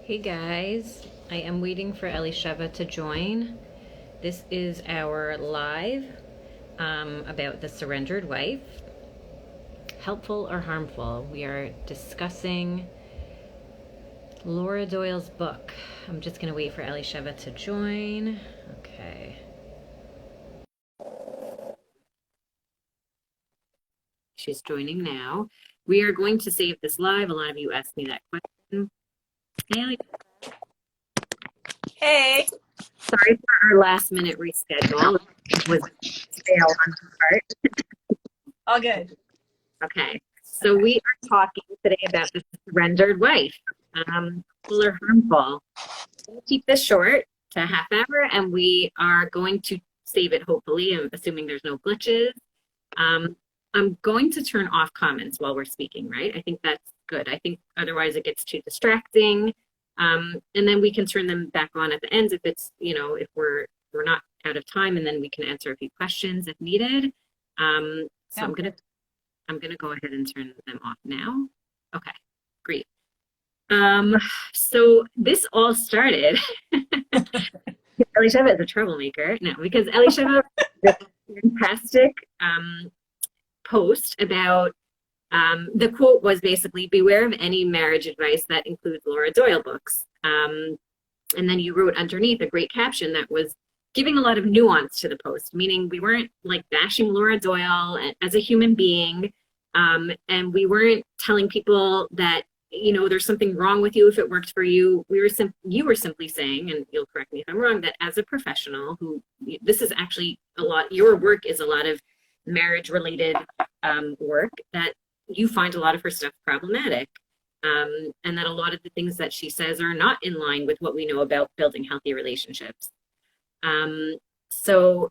Hey guys, I am waiting for Elisheva to join. This is our live about the surrendered wife. Helpful or harmful? We are discussing Laura Doyle's book. I'm just going to wait for Elisheva to join. Okay. She's joining now. We are going to save this live. A lot of you asked me that question. Hey, Hey, sorry for our last minute reschedule. It was a fail on her part. all good. Okay, so we are talking today about the surrendered wife, full or harmful. We'll keep this short to a half hour, and we are going to save it, hopefully, assuming there's no glitches. I'm going to turn off comments while we're speaking, right? I think that's good. I think otherwise it gets too distracting. And then we can turn them back on at the end if it's, if we're not out of time, and then we can answer a few questions if needed. So Yeah. I'm gonna go ahead and turn them off now. Okay, great. Um, so this all started. Elisheva is a troublemaker. No, because Elisheva did a fantastic post about the quote was basically beware of any marriage advice that includes Laura Doyle books. And then you wrote underneath a great caption that was giving a lot of nuance to the post, meaning we weren't like bashing Laura Doyle as a human being. And we weren't telling people that, there's something wrong with you if it worked for you. You were simply saying, and you'll correct me if I'm wrong, that as a professional this is actually your work is a lot of marriage related work, that you find a lot of her stuff problematic. And that a lot of the things that she says are not in line with what we know about building healthy relationships. So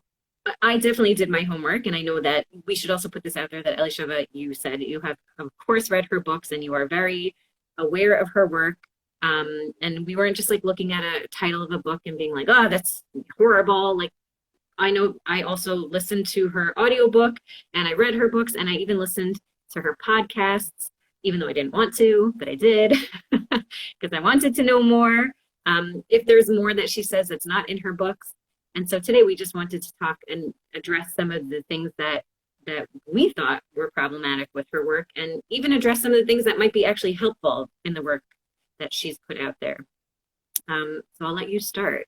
I definitely did my homework, and I know that we should also put this out there that Elisheva, you said you have, of course, read her books and you are very aware of her work. And we weren't just like looking at a title of a book and being like, oh, that's horrible. Like, I know I also listened to her audiobook and I read her books and I even listened to her podcasts, even though I didn't want to, but I did because I wanted to know more. If there's more that she says that's not in her books. And so today we just wanted to talk and address some of the things that we thought were problematic with her work, and even address some of the things that might be actually helpful in the work that she's put out there. So I'll let you start.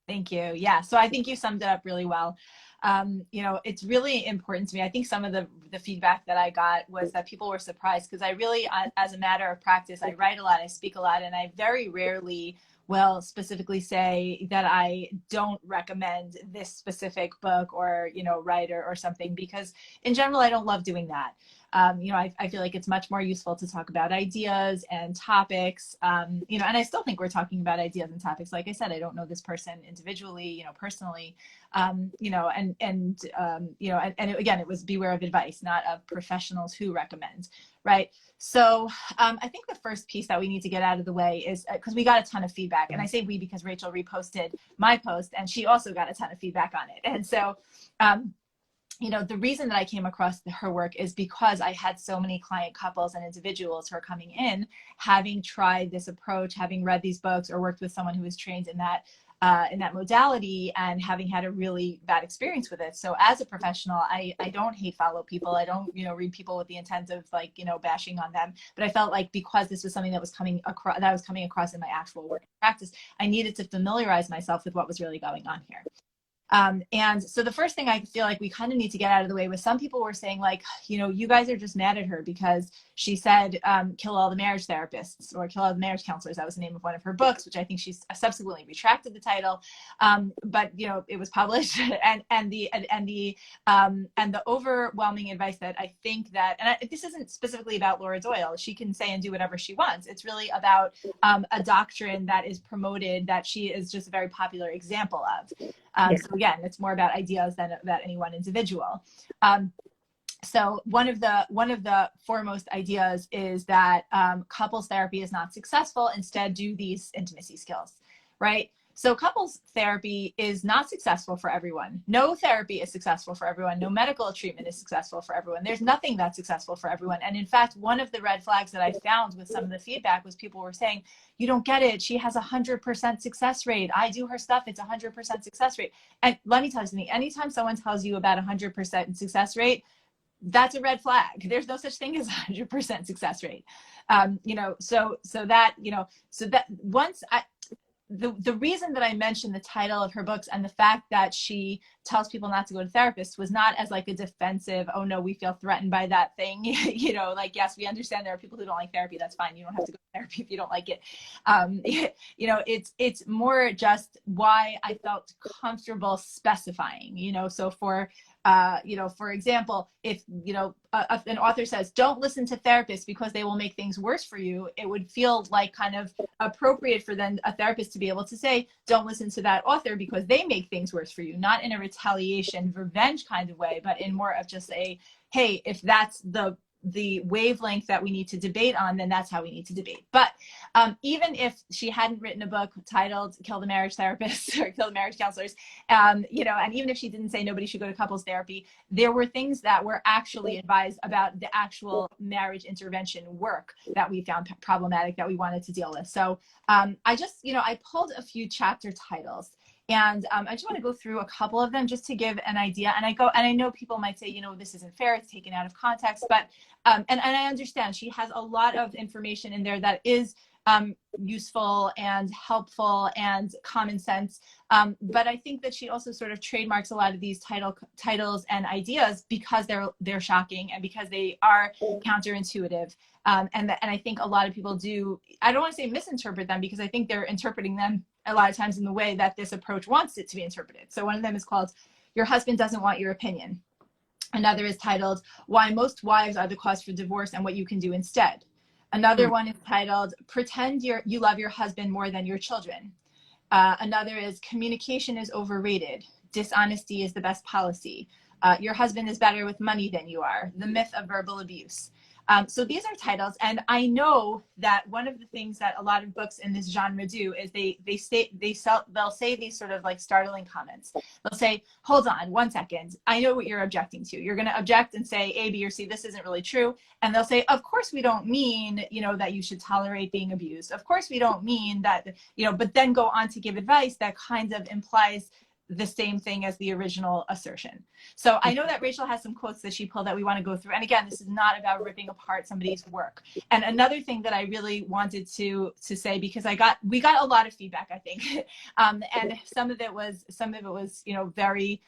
Thank you. Yeah. So I think you summed it up really well. It's really important to me. I think some of the feedback that I got was that people were surprised because I really, as a matter of practice, I write a lot, I speak a lot, and I very rarely will specifically say that I don't recommend this specific book or, writer or something, because in general, I don't love doing that. I feel like it's much more useful to talk about ideas and topics, and I still think we're talking about ideas and topics. Like I said, I don't know this person individually, personally, and again, it was beware of advice, not of professionals who recommend, right? So I think the first piece that we need to get out of the way is because we got a ton of feedback, and I say we because Rachel reposted my post and she also got a ton of feedback on it. And so the reason that I came across her work is because I had so many client couples and individuals who are coming in, having tried this approach, having read these books or worked with someone who was trained in that modality, and having had a really bad experience with it. So as a professional, I don't hate follow people. I don't, read people with the intent of bashing on them. But I felt like because this was something that was coming across in my actual work practice, I needed to familiarize myself with what was really going on here. And so the first thing I feel like we kind of need to get out of the way was some people were saying like, you guys are just mad at her because she said, kill all the marriage therapists or kill all the marriage counselors. That was the name of one of her books, which I think she's subsequently retracted the title. But it was published and the overwhelming advice that I think that, and this isn't specifically about Laura Doyle. She can say and do whatever she wants. It's really about a doctrine that is promoted that she is just a very popular example of. So again, it's more about ideas than about any one individual. So one of the foremost ideas is that couples therapy is not successful. Instead, do these intimacy skills, right? So couples therapy is not successful for everyone. No therapy is successful for everyone. No medical treatment is successful for everyone. There's nothing that's successful for everyone. And in fact, one of the red flags that I found with some of the feedback was people were saying, you don't get it. She has 100% success rate. I do her stuff. It's 100% success rate. And let me tell you something, anytime someone tells you about 100% success rate, that's a red flag. There's no such thing as 100% success rate. So that once the reason that I mentioned the title of her books and the fact that she tells people not to go to therapists was not as like a defensive, oh no, we feel threatened by that thing. Like, yes, we understand there are people who don't like therapy. That's fine. You don't have to go to therapy if you don't like it. It's more just why I felt comfortable specifying, so for example, if, an author says, don't listen to therapists because they will make things worse for you, it would feel like kind of appropriate for then a therapist to be able to say, don't listen to that author because they make things worse for you, not in a retaliation, revenge kind of way, but in more of just a, hey, if that's the wavelength that we need to debate on, then that's how we need to debate. But even if she hadn't written a book titled Kill the Marriage Therapists or Kill the Marriage Counselors, and even if she didn't say nobody should go to couples therapy, there were things that were actually advised about the actual marriage intervention work that we found problematic that we wanted to deal with. So I pulled a few chapter titles. And I just want to go through a couple of them just to give an idea. And I know people might say, this isn't fair, it's taken out of context, but, and I understand she has a lot of information in there that is useful and helpful and common sense. But I think that she also sort of trademarks a lot of these titles and ideas because they're shocking and because they are counterintuitive. And I think a lot of people do, I don't want to say misinterpret them because I think they're interpreting them a lot of times in the way that this approach wants it to be interpreted. So one of them is called, Your Husband Doesn't Want Your Opinion. Another is titled, Why Most Wives Are the Cause for Divorce and What You Can Do Instead. Another one is titled, Pretend You Love Your Husband More Than Your Children. Another is, Communication is Overrated. Dishonesty is the Best Policy. Your Husband is Better with Money Than You Are. The Myth of Verbal Abuse. So these are titles, and I know that one of the things that a lot of books in this genre do is they'll say these sort of like startling comments. They'll say, hold on 1 second, I know what you're objecting to. You're going to object and say A, B, or C, this isn't really true. And they'll say, of course we don't mean, that you should tolerate being abused. Of course we don't mean that, but then go on to give advice that kind of implies the same thing as the original assertion. So I know that Rachel has some quotes that she pulled that we want to go through. And again, this is not about ripping apart somebody's work. And another thing that I really wanted to say, because we got a lot of feedback, I think. And some of it was, very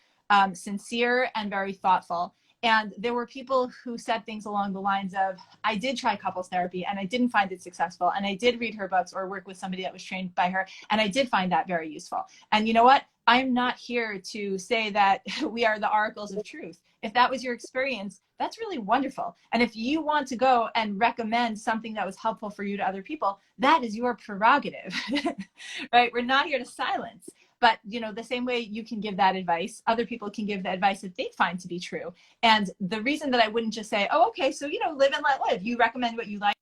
sincere and very thoughtful. And there were people who said things along the lines of, I did try couples therapy and I didn't find it successful. And I did read her books or work with somebody that was trained by her. And I did find that very useful. And you know what? I'm not here to say that we are the oracles of truth. If that was your experience, that's really wonderful. And if you want to go and recommend something that was helpful for you to other people, that is your prerogative, right? We're not here to silence. But, the same way you can give that advice, other people can give the advice that they find to be true. And the reason that I wouldn't just say, oh, okay, so, live and let live. You recommend what you like.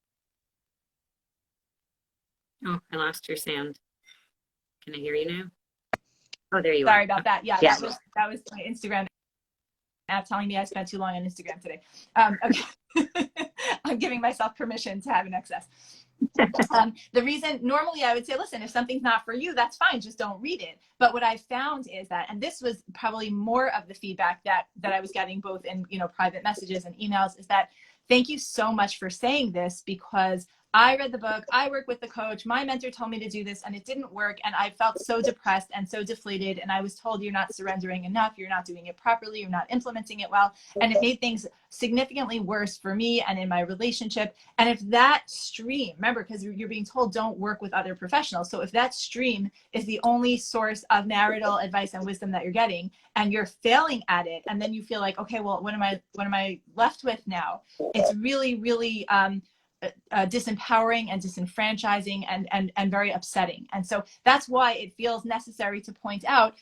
Oh, I lost your sound. Can I hear you now? Oh, there you are. Sorry about okay. that. Yeah, yeah. That was my Instagram app telling me I spent too long on Instagram today. Okay. I'm giving myself permission to have an excess. The reason normally I would say, listen, if something's not for you, that's fine. Just don't read it. But what I found is that, and this was probably more of the feedback that I was getting both in, private messages and emails, is that thank you so much for saying this because I read the book, I work with the coach, my mentor told me to do this and it didn't work. And I felt so depressed and so deflated. And I was told you're not surrendering enough, you're not doing it properly, you're not implementing it well. And it made things significantly worse for me and in my relationship. And if that stream, remember, because you're being told don't work with other professionals. So if that stream is the only source of marital advice and wisdom that you're getting and you're failing at it, and then you feel like, okay, well, what am I left with now? It's really, really, disempowering and disenfranchising and very upsetting. And so that's why it feels necessary to point out,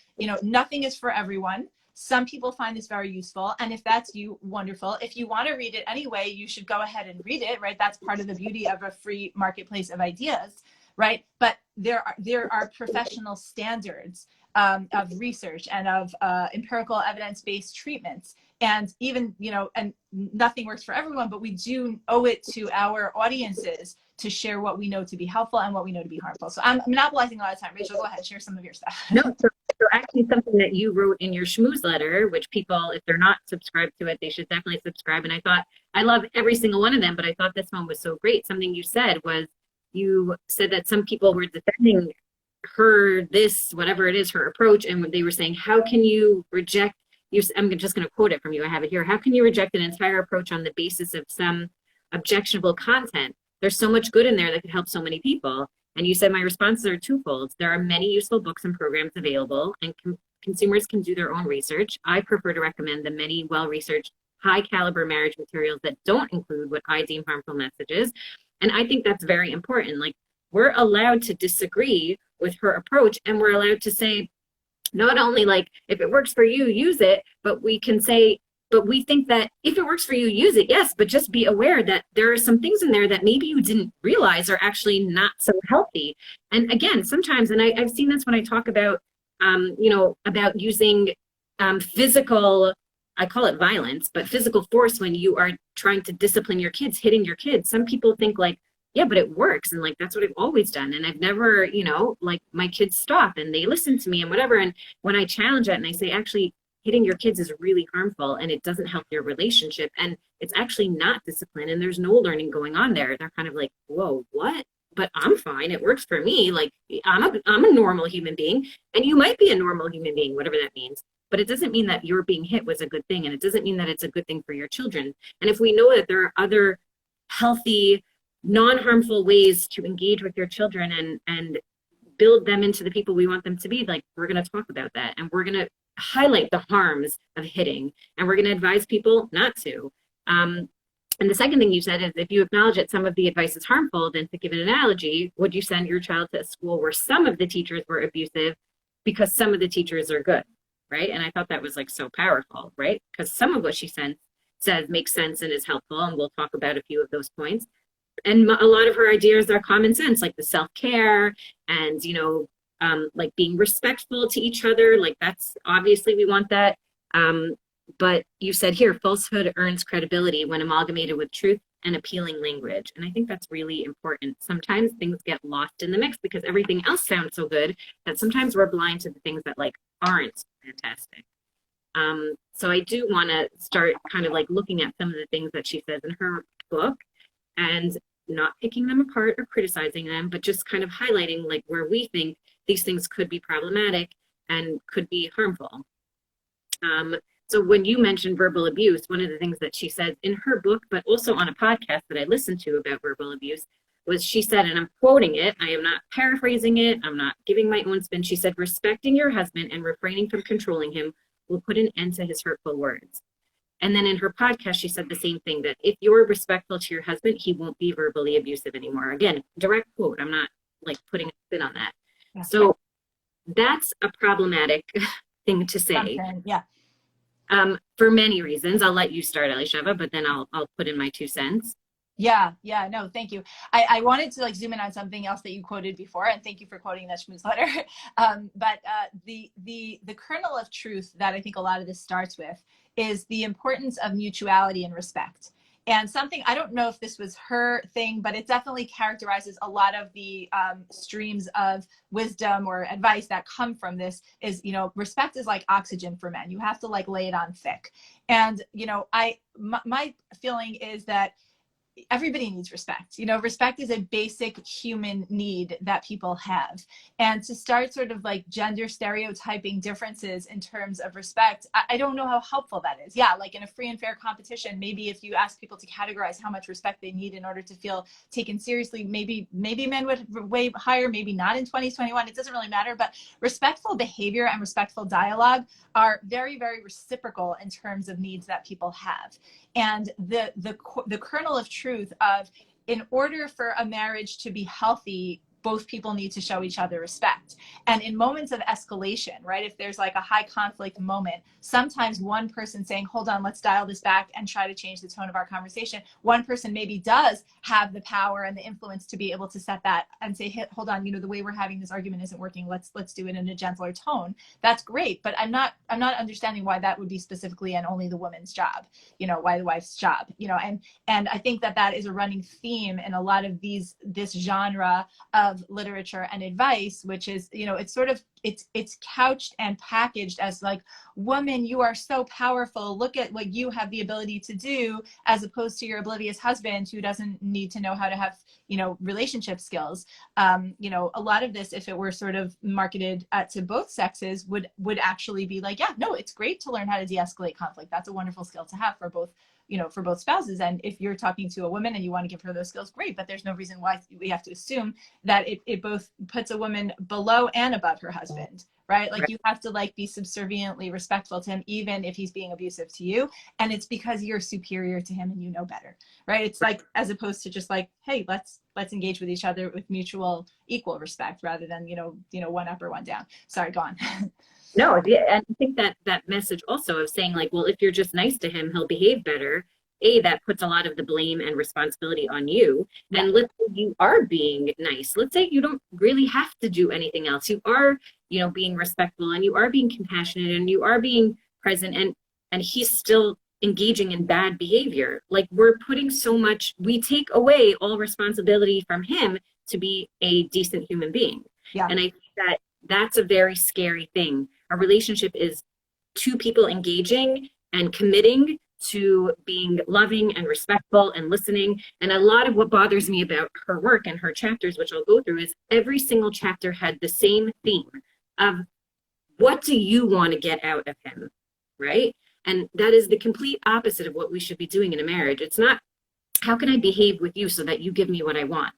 nothing is for everyone. Some people find this very useful. And if that's you, wonderful. If you want to read it anyway, you should go ahead and read it, right? That's part of the beauty of a free marketplace of ideas. right? But there are professional standards of research and of empirical evidence-based treatments. And even, and nothing works for everyone, but we do owe it to our audiences to share what we know to be helpful and what we know to be harmful. So I'm monopolizing a lot of time. Rachel, go ahead, share some of your stuff. No, so actually something that you wrote in your schmooze letter, which people, if they're not subscribed to it, they should definitely subscribe. And I thought, I love every single one of them, but I thought this one was so great. Something you said that some people were defending her, this, whatever it is, her approach. And they were saying, how can you reject, I'm just going to quote it from you. I have it here. How can you reject an entire approach on the basis of some objectionable content? There's so much good in there that could help so many people. And you said my responses are twofold. There are many useful books and programs available, and consumers can do their own research. I prefer to recommend the many well-researched, high-caliber marriage materials that don't include what I deem harmful messages. And I think that's very important. Like, we're allowed to disagree with her approach, and we're allowed to say, not only like, if it works for you, use it, but we can say, but we think that if it works for you, use it, yes, but just be aware that there are some things in there that maybe you didn't realize are actually not so healthy. And again, sometimes, and I've seen this when I talk about, about using physical, I call it violence, but physical force when you are trying to discipline your kids, hitting your kids. Some people think like, yeah, but it works. And like, that's what I've always done. And I've never, like my kids stop and they listen to me and whatever. And when I challenge it and I say, actually, hitting your kids is really harmful and it doesn't help your relationship. And it's actually not discipline and there's no learning going on there. They're kind of like, whoa, what? But I'm fine. It works for me. Like I'm a normal human being and you might be a normal human being, whatever that means. But it doesn't mean that your being hit was a good thing. And it doesn't mean that it's a good thing for your children. And if we know that there are other healthy, non-harmful ways to engage with your children and build them into the people we want them to be, like we're going to talk about that. And we're going to highlight the harms of hitting, and we're going to advise people not to. And the second thing you said is if you acknowledge that some of the advice is harmful, then to give an analogy, would you send your child to a school where some of the teachers were abusive because some of the teachers are good, right? And I thought that was like so powerful, right? Because some of what she says makes sense and is helpful, and we'll talk about a few of those points. And a lot of her ideas are common sense, like the self-care and, like being respectful to each other. Like that's obviously we want that. But you said here, falsehood earns credibility when amalgamated with truth and appealing language. And I think that's really important. Sometimes things get lost in the mix because everything else sounds so good that sometimes we're blind to the things that like aren't fantastic. So I do want to start kind of like looking at some of the things that she says in her book and not picking them apart or criticizing them, but just kind of highlighting like where we think these things could be problematic and could be harmful. So when you mentioned verbal abuse, one of the things that she said in her book, but also on a podcast that I listened to about verbal abuse, was she said, and I'm quoting it, I am not paraphrasing it, I'm not giving my own spin. She said, respecting your husband and refraining from controlling him will put an end to his hurtful words. And then in her podcast, she said the same thing, that if you're respectful to your husband, he won't be verbally abusive anymore. Again, direct quote. I'm not like putting a spin on that. Yeah. So that's a problematic thing to say. Yeah. For many reasons. I'll let you start, Elisheva, but then I'll put in my 2 cents. Yeah, no, thank you. I wanted to like zoom in on something else that you quoted before, and thank you for quoting that schmooze letter. But the kernel of truth that I think a lot of this starts with is the importance of mutuality and respect. And something, I don't know if this was her thing, but it definitely characterizes a lot of the streams of wisdom or advice that come from this is, respect is like oxygen for men. You have to like lay it on thick. And, my feeling is that everybody needs respect. Respect is a basic human need that people have. And to start sort of like gender stereotyping differences in terms of respect, I don't know how helpful that is. Yeah, like in a free and fair competition, maybe if you ask people to categorize how much respect they need in order to feel taken seriously, maybe men would way higher, maybe not in 2021. It doesn't really matter. But respectful behavior and respectful dialogue are very, very reciprocal in terms of needs that people have. And the kernel of truth of, in order for a marriage to be healthy, both people need to show each other respect. And in moments of escalation, right, if there's like a high conflict moment, sometimes one person saying, hold on, let's dial this back and try to change the tone of our conversation, one person maybe does have the power and the influence to be able to set that and say, hey, hold on, you know, the way we're having this argument isn't working. Let's do it in a gentler tone. That's great. But I'm not understanding why that would be specifically and only the woman's job, you know, why the wife's job, you know, and I think that is a running theme in a lot of this genre of literature and advice, which is, you know, it's sort of, it's couched and packaged as like, woman, you are so powerful. Look at what you have the ability to do, as opposed to your oblivious husband who doesn't need to know how to have, you know, relationship skills. You know, a lot of this, if it were sort of marketed to both sexes, would actually be like, yeah, no, it's great to learn how to de-escalate conflict. That's a wonderful skill to have for both, you know, for both spouses. And if you're talking to a woman and you want to give her those skills, great. But there's no reason why we have to assume that it both puts a woman below and above her husband, right? Like you have to like be subserviently respectful to him, even if he's being abusive to you. And it's because you're superior to him and you know better, right? It's like, as opposed to just like, hey, let's engage with each other with mutual equal respect, rather than, you know, one up or one down. Sorry, go on. No, yeah, and I think that message also of saying like, well, if you're just nice to him, he'll behave better. That puts a lot of the blame and responsibility on you. Yeah. And let's say you are being nice. Let's say you don't really have to do anything else. You are, you know, being respectful, and you are being compassionate, and you are being present, and he's still engaging in bad behavior. Like, we're putting so much, we take away all responsibility from him to be a decent human being. Yeah. And I think that's a very scary thing. A relationship is two people engaging and committing to being loving and respectful and listening. And a lot of what bothers me about her work and her chapters, which I'll go through, is every single chapter had the same theme of, what do you want to get out of him, right? And that is the complete opposite of what we should be doing in a marriage. It's not, how can I behave with you so that you give me what I want,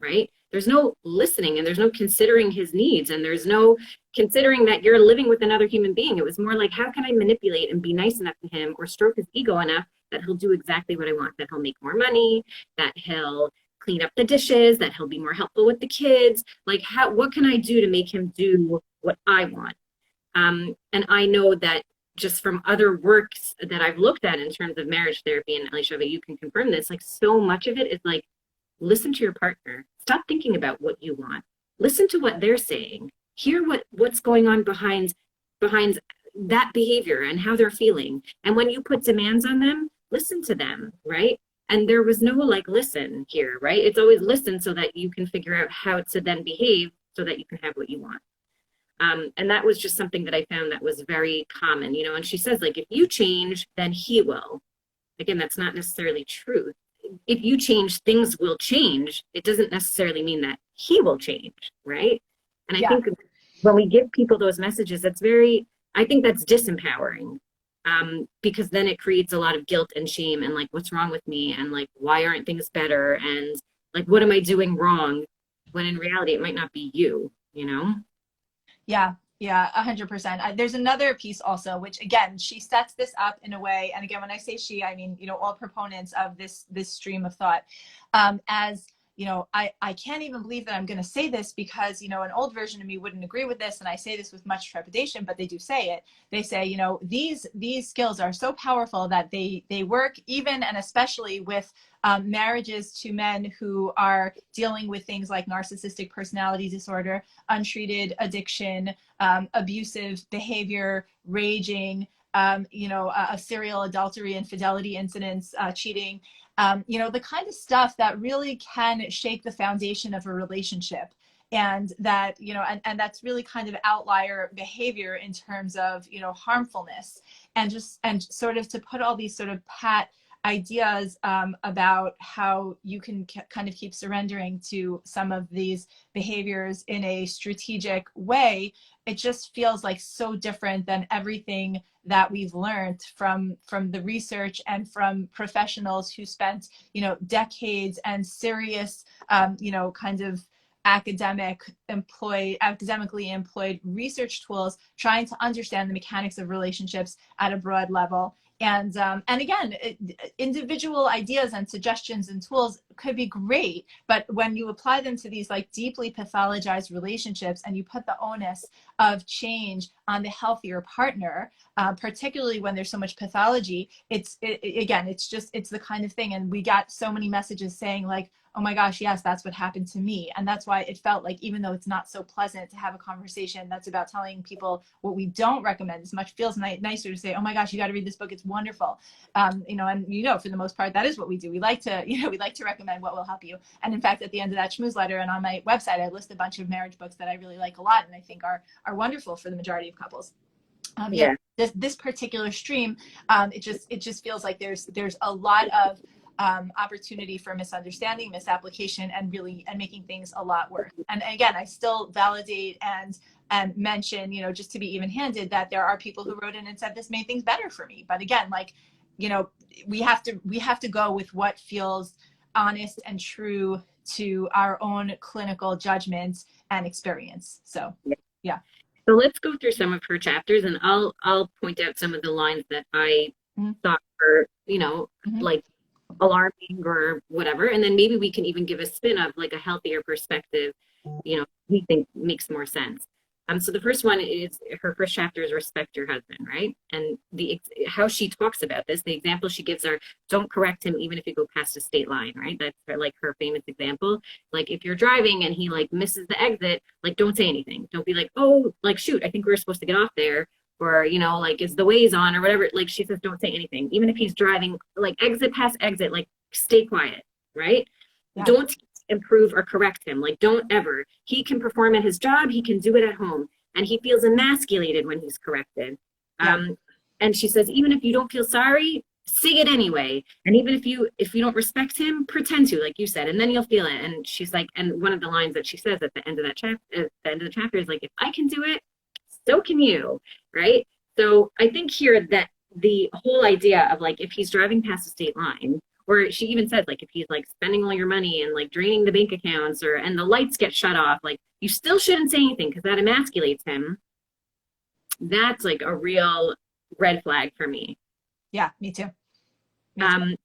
right? There's no listening, and there's no considering his needs, and there's no considering that you're living with another human being. It was more like, how can I manipulate and be nice enough to him, or stroke his ego enough that he'll do exactly what I want, that he'll make more money, that he'll clean up the dishes, that he'll be more helpful with the kids. Like, what can I do to make him do what I want? And I know that just from other works that I've looked at in terms of marriage therapy, and Alicia, you can confirm this, like, so much of it is like, listen to your partner. Stop thinking about what you want. Listen to what they're saying. Hear what's going on behind that behavior and how they're feeling. And when you put demands on them, listen to them, right? And there was no like, listen here, right? It's always listen so that you can figure out how to then behave so that you can have what you want. And that was just something that I found that was very common, you know. And she says, like, if you change, then he will. Again, that's not necessarily true. If you change, things will change. It doesn't necessarily mean that he will change, right? And I think when we give people those messages, I think that's disempowering, because then it creates a lot of guilt and shame, and like, what's wrong with me? And like, why aren't things better? And like, what am I doing wrong? When in reality, it might not be you, you know? Yeah, 100%. There's another piece also, which again, she sets this up in a way, and again, when I say she, I mean, you know, all proponents of this stream of thought, as, you know, I can't even believe that I'm going to say this, because, you know, an old version of me wouldn't agree with this, and I say this with much trepidation, but they do say it. They say, you know, these skills are so powerful that they work even and especially with marriages to men who are dealing with things like narcissistic personality disorder, untreated addiction, abusive behavior, raging, you know, a serial adultery, infidelity incidents, cheating, you know, the kind of stuff that really can shake the foundation of a relationship. And that, you know, and that's really kind of outlier behavior in terms of, you know, harmfulness, and sort of to put all these sort of pat ideas about how you can kind of keep surrendering to some of these behaviors in a strategic way. It just feels like so different than everything that we've learned from the research and from professionals who spent, you know, decades and serious, you know, kind of academically employed research tools trying to understand the mechanics of relationships at a broad level. And again, individual ideas and suggestions and tools could be great, but when you apply them to these like deeply pathologized relationships and you put the onus of change on the healthier partner, particularly when there's so much pathology, again, it's the kind of thing. And we got so many messages saying like, oh my gosh, yes, that's what happened to me. And that's why it felt like, even though it's not so pleasant to have a conversation that's about telling people what we don't recommend, as much feels nicer to say, oh my gosh, you got to read this book, it's wonderful. And for the most part, that is what we do. We like to recommend what will help you. And in fact, at the end of that schmooze-letter and on my website, I list a bunch of marriage books that I really like a lot and I think are wonderful for the majority of couples. This particular stream, it just feels like there's a lot of opportunity for misunderstanding, misapplication, and making things a lot worse. And again, I still validate and mention, just to be even-handed, that there are people who wrote in and said this made things better for me. But again, we have to go with what feels honest and true to our own clinical judgment and experience. So yeah. So let's go through some of her chapters, and I'll point out some of the lines that I thought were, like alarming or whatever, and then maybe we can even give a spin of like a healthier perspective, we think makes more sense. So the first one is, her first chapter is respect your husband, right? And how she talks about this, the example she gives are, don't correct him even if you go past a state line, right? That's her famous example. Like if you're driving and he like misses the exit, like don't say anything. Don't be like, oh, like shoot, I think we were supposed to get off there. Or, like, is the ways on or whatever. Like she says, don't say anything. Even if he's driving, like exit past exit, like stay quiet, right? Yeah. Don't improve or correct him. Like don't ever. He can perform at his job. He can do it at home. And he feels emasculated when he's corrected. Yeah. And she says, even if you don't feel sorry, say it anyway. And even if you don't respect him, pretend to, like you said, and then you'll feel it. And she's like, and one of the lines that she says at the end of the chapter is like, if I can do it, so can you, right? So I think here that the whole idea of like, if he's driving past a state line, or she even said like, if he's like spending all your money and like draining the bank accounts and the lights get shut off, like you still shouldn't say anything because that emasculates him. That's like a real red flag for me. Yeah, me too. And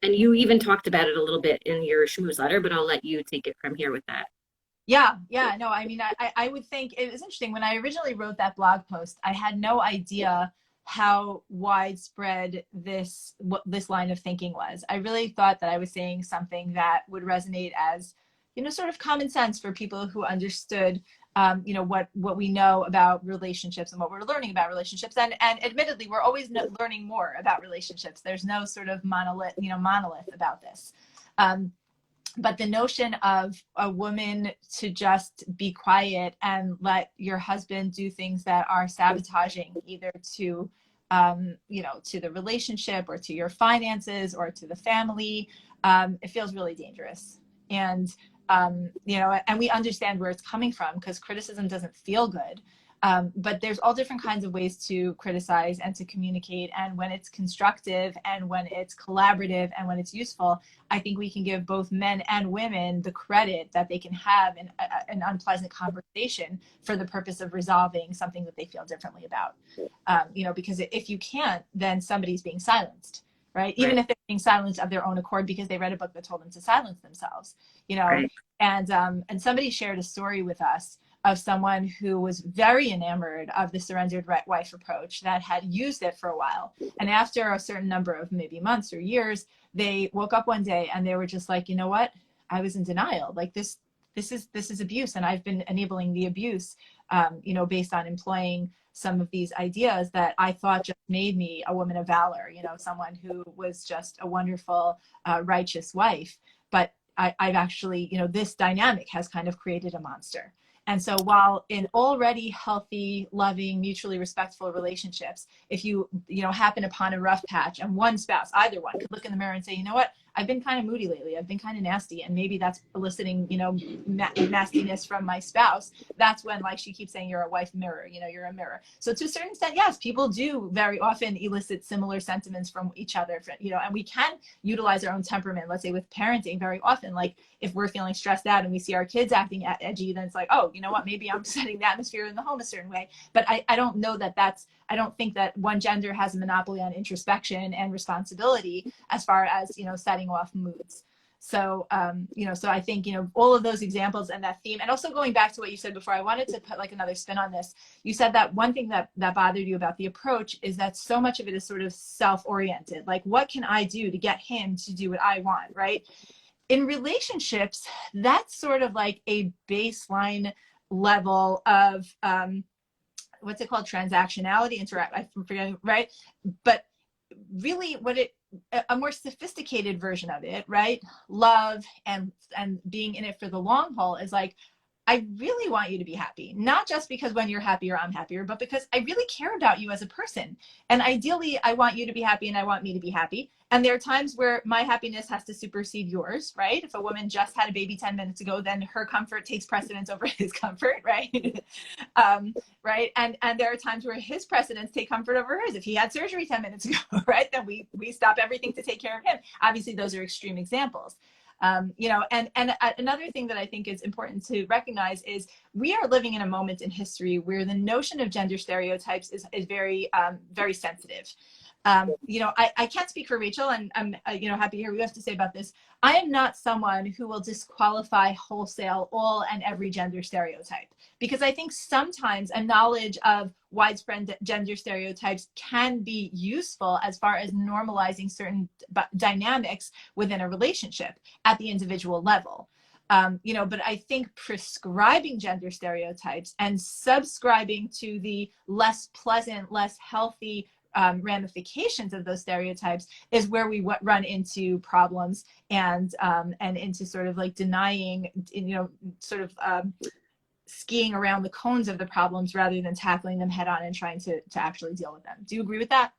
you even talked about it a little bit in your schmooze letter, but I'll let you take it from here with that. Yeah. No, I mean, I would think it was interesting when I originally wrote that blog post, I had no idea how widespread this line of thinking was. I really thought that I was saying something that would resonate as, sort of common sense for people who understood, what we know about relationships and what we're learning about relationships. And admittedly, we're always learning more about relationships. There's no sort of monolith about this. But the notion of a woman to just be quiet and let your husband do things that are sabotaging either to, to the relationship or to your finances or to the family, it feels really dangerous. And, and we understand where it's coming from because criticism doesn't feel good. But there's all different kinds of ways to criticize and to communicate. And when it's constructive and when it's collaborative and when it's useful, I think we can give both men and women the credit that they can have an unpleasant conversation for the purpose of resolving something that they feel differently about. Because if you can't, then somebody's being silenced, right? Even if they're being silenced of their own accord because they read a book that told them to silence themselves, Right. And somebody shared a story with us of someone who was very enamored of the surrendered wife approach that had used it for a while. And after a certain number of maybe months or years, they woke up one day and they were just like, you know what? I was in denial. Like this is abuse. And I've been enabling the abuse, based on employing some of these ideas that I thought just made me a woman of valor, someone who was just a wonderful, righteous wife. But I've actually, this dynamic has kind of created a monster. And so while in already healthy, loving, mutually respectful relationships, if you happen upon a rough patch and one spouse, either one, could look in the mirror and say, you know what, I've been kind of moody lately. I've been kind of nasty. And maybe that's eliciting, nastiness from my spouse. That's when, like she keeps saying, you're a wife mirror, you're a mirror. So to a certain extent, yes, people do very often elicit similar sentiments from each other, and we can utilize our own temperament, let's say with parenting very often. Like if we're feeling stressed out and we see our kids acting edgy, then it's like, oh, you know what, maybe I'm setting the atmosphere in the home a certain way. But I don't know that I don't think that one gender has a monopoly on introspection and responsibility as far as, you know, setting off moods. So, you know, so I think, you know, all of those examples and that theme, and also going back to what you said before, I wanted to put like another spin on this. You said that one thing that bothered you about the approach is that so much of it is sort of self-oriented. Like, what can I do to get him to do what I want, right? In relationships, that's sort of like a baseline level of, what's it called? Transactionality, I'm forgetting, right? But really a more sophisticated version of it, right? Love and being in it for the long haul is like, I really want you to be happy, not just because when you're happier, I'm happier, but because I really care about you as a person. And ideally, I want you to be happy and I want me to be happy. And there are times where my happiness has to supersede yours, right? If a woman just had a baby 10 minutes ago, then her comfort takes precedence over his comfort, right? Right. And there are times where his precedence take comfort over hers. If he had surgery 10 minutes ago, right, then we stop everything to take care of him. Obviously, those are extreme examples. You know, and another thing that I think is important to recognize is we are living in a moment in history where the notion of gender stereotypes is very, very sensitive. You know, I can't speak for Rachel, and I'm, you know, happy to hear what you have to say about this. I am not someone who will disqualify wholesale all and every gender stereotype, because I think sometimes a knowledge of widespread gender stereotypes can be useful as far as normalizing certain dynamics within a relationship at the individual level. You know, but I think prescribing gender stereotypes and subscribing to the less pleasant, less healthy ramifications of those stereotypes is where we run into problems and into sort of like denying, you know, sort of skiing around the cones of the problems rather than tackling them head on and trying to actually deal with them. Do you agree with that?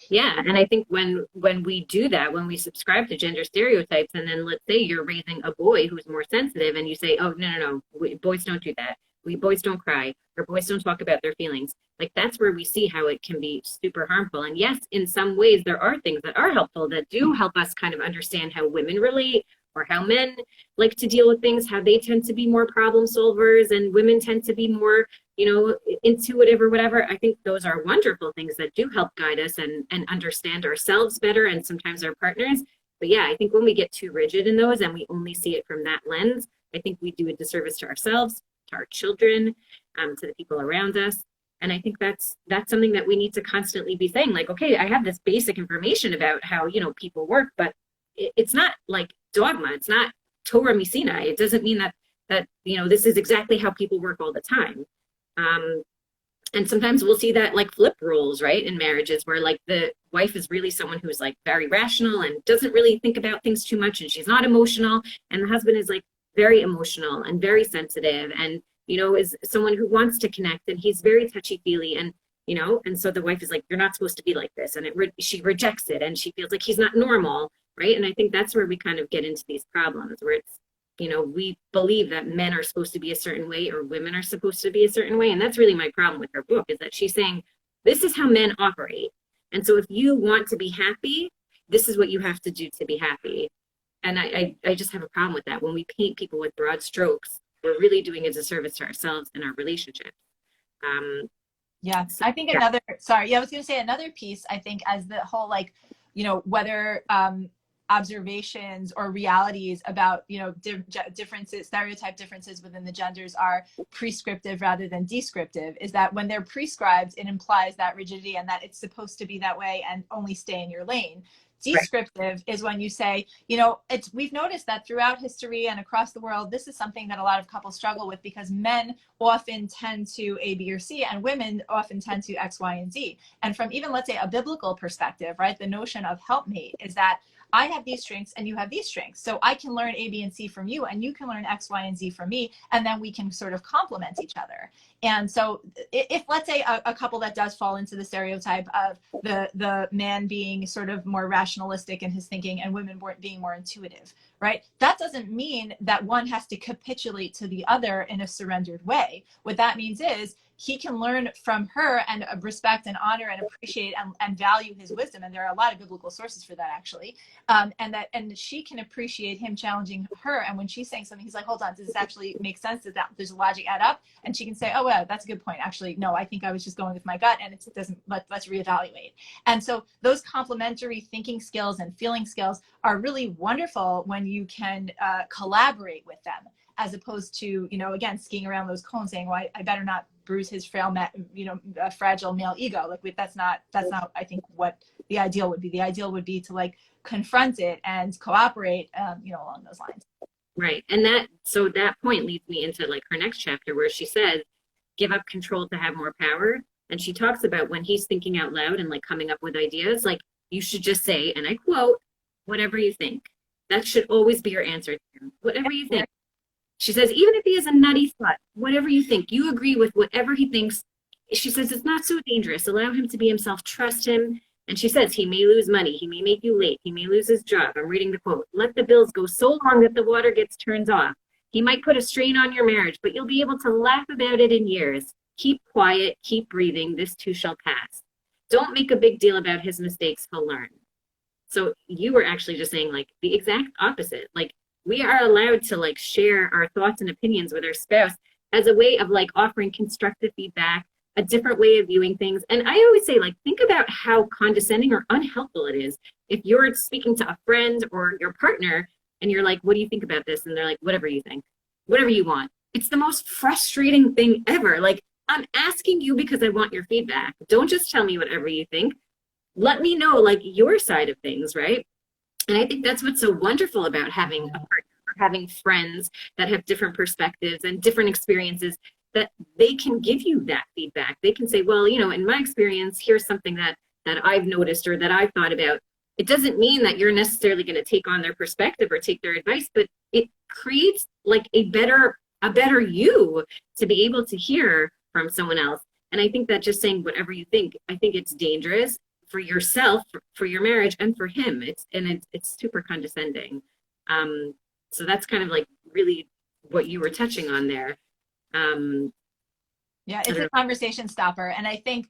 Yeah, and I think when we do that, when we subscribe to gender stereotypes, and then let's say you're raising a boy who's more sensitive, and you say, "Oh, no, boys don't do that. Boys don't cry, or boys don't talk about their feelings." Like, that's where we see how it can be super harmful. And yes, in some ways, there are things that are helpful that do help us kind of understand how women relate, or how men like to deal with things, how they tend to be more problem solvers, and women tend to be more, you know, intuitive or whatever. I think those are wonderful things that do help guide us and understand ourselves better, and sometimes our partners. But yeah, I think when we get too rigid in those and we only see it from that lens, I think we do a disservice to ourselves, to our children, to the people around us. And I think that's something that we need to constantly be saying, like, okay, I have this basic information about how, you know, people work, but it's not like dogma. It's not Torah Messina. It doesn't mean that, you know, this is exactly how people work all the time. And sometimes we'll see that like flip roles, right, in marriages, where like the wife is really someone who's like very rational and doesn't really think about things too much, and she's not emotional, and the husband is like very emotional and very sensitive, and, you know, is someone who wants to connect, and he's very touchy-feely, and, you know, and so the wife is like, you're not supposed to be like this, and she rejects it, and she feels like he's not normal, right? And I think that's where we kind of get into these problems, where it's, you know, we believe that men are supposed to be a certain way or women are supposed to be a certain way. And that's really my problem with her book, is that she's saying, this is how men operate. And so if you want to be happy, this is what you have to do to be happy. And I just have a problem with that. When we paint people with broad strokes, we're really doing a disservice to ourselves and our relationships. Yeah, I think I was going to say another piece, I think, as the whole, like, you know, whether observations or realities about, you know, differences, stereotype differences within the genders are prescriptive rather than descriptive, is that when they're prescribed, it implies that rigidity and that it's supposed to be that way and only stay in your lane. Descriptive is when you say, you know, we've noticed that throughout history and across the world, this is something that a lot of couples struggle with, because men often tend to A, B, or C, and women often tend to X, Y, and Z. And from even, let's say, a biblical perspective, right, the notion of helpmate is that I have these strengths and you have these strengths. So I can learn A, B, and C from you, and you can learn X, Y, and Z from me, and then we can sort of complement each other. And so if let's say a couple that does fall into the stereotype of the man being sort of more rationalistic in his thinking and women being more intuitive, right? That doesn't mean that one has to capitulate to the other in a surrendered way. What that means is he can learn from her and respect and honor and appreciate and value his wisdom. And there are a lot of biblical sources for that, actually. And she can appreciate him challenging her. And when she's saying something, he's like, hold on, does this actually make sense? Does that there's a logic add up? And she can say, oh, well, that's a good point. Actually, no, I think I was just going with my gut, and it doesn't, let's reevaluate. And so those complementary thinking skills and feeling skills are really wonderful when you can collaborate with them, as opposed to, again, skiing around those cones saying, well, I better not bruise his fragile male ego. Like, that's not, I think, what the ideal would be. The ideal would be to like confront it and cooperate, along those lines. Right. And that point leads me into like her next chapter, where she says, give up control to have more power. And she talks about when he's thinking out loud and like coming up with ideas, like you should just say, and I quote, whatever you think. That should always be your answer to him. Whatever you think. She says, even if he has a nutty thought, whatever you think, you agree with whatever he thinks. She says, it's not so dangerous. Allow him to be himself. Trust him. And she says, he may lose money. He may make you late. He may lose his job. I'm reading the quote. Let the bills go so long that the water gets turned off. He might put a strain on your marriage, but you'll be able to laugh about it in years. Keep quiet. Keep breathing. This too shall pass. Don't make a big deal about his mistakes. He'll learn. So you were actually just saying like the exact opposite. Like, we are allowed to like share our thoughts and opinions with our spouse as a way of like offering constructive feedback, a different way of viewing things. And I always say, like, think about how condescending or unhelpful it is if you're speaking to a friend or your partner and you're like, what do you think about this? And they're like, whatever you think, whatever you want. It's the most frustrating thing ever. Like, I'm asking you because I want your feedback. Don't just tell me whatever you think. Let me know like your side of things, right? And I think that's what's so wonderful about having a partner, having friends that have different perspectives and different experiences, that they can give you that feedback. They can say, well, in my experience, here's something that I've noticed or that I've thought about. It doesn't mean that you're necessarily going to take on their perspective or take their advice, but it creates like a better you to be able to hear from someone else. And I think that just saying whatever you think, I think it's dangerous for yourself, for your marriage, and for him. It's super condescending. So that's kind of like really what you were touching on there. Yeah, it's a conversation stopper. And I think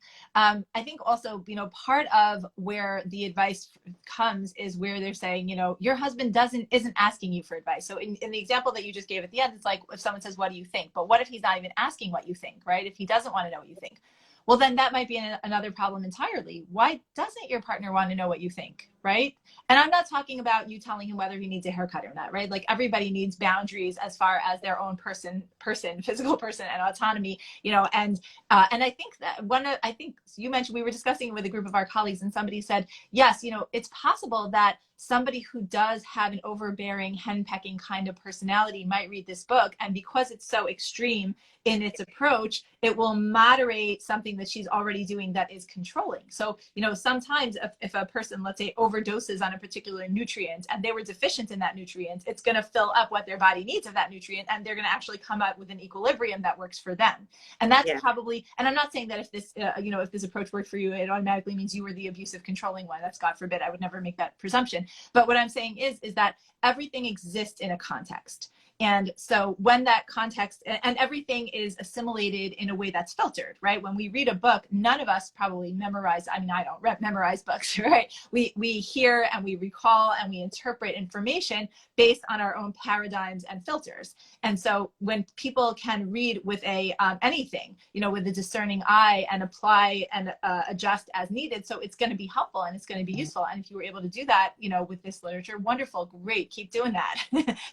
also, part of where the advice comes is where they're saying, your husband isn't asking you for advice. So in the example that you just gave at the end, it's like if someone says, what do you think? But what if he's not even asking what you think, right? If he doesn't want to know what you think? Well, then that might be another problem entirely. Why doesn't your partner want to know what you think, right? And I'm not talking about you telling him whether he needs a haircut or not, right? Like, everybody needs boundaries as far as their own physical person and autonomy, and I think that I think you mentioned, we were discussing with a group of our colleagues, and somebody said, yes, it's possible that somebody who does have an overbearing, henpecking kind of personality might read this book, and because it's so extreme in its approach, it will moderate something that she's already doing that is controlling. So, sometimes if a person, let's say, overdoses on a particular nutrient and they were deficient in that nutrient, it's going to fill up what their body needs of that nutrient, and they're going to actually come out with an equilibrium that works for them. And that's probably, and I'm not saying that if this, if this approach worked for you, it automatically means you were the abusive, controlling one. That's God forbid. I would never make that presumption. But what I'm saying is that everything exists in a context. And so when that context, and everything is assimilated in a way that's filtered, right? When we read a book, none of us probably memorize, I don't memorize books, right? We hear and we recall and we interpret information based on our own paradigms and filters. And so when people can read with anything, with a discerning eye, and apply and adjust as needed, so it's going to be helpful and it's going to be useful. And if you were able to do that, with this literature, wonderful, great, keep doing that.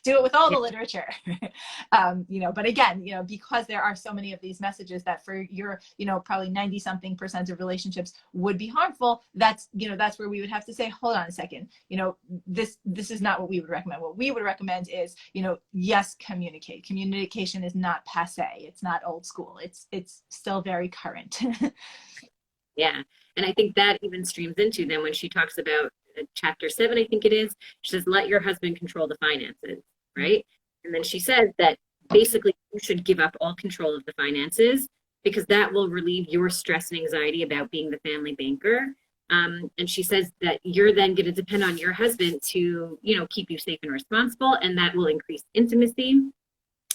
Do it with all the literature. But again, because there are so many of these messages that for your, probably 90-something% of relationships would be harmful, that's where we would have to say, hold on a second, this is not what we would recommend. What we would recommend is, yes, communicate. Communication is not passé. It's not old school. It's still very current. Yeah. And I think that even streams into then when she talks about chapter 7, I think it is, she says, let your husband control the finances, right? And then she says that basically you should give up all control of the finances because that will relieve your stress and anxiety about being the family banker. And she says that you're then going to depend on your husband to, keep you safe and responsible, and that will increase intimacy.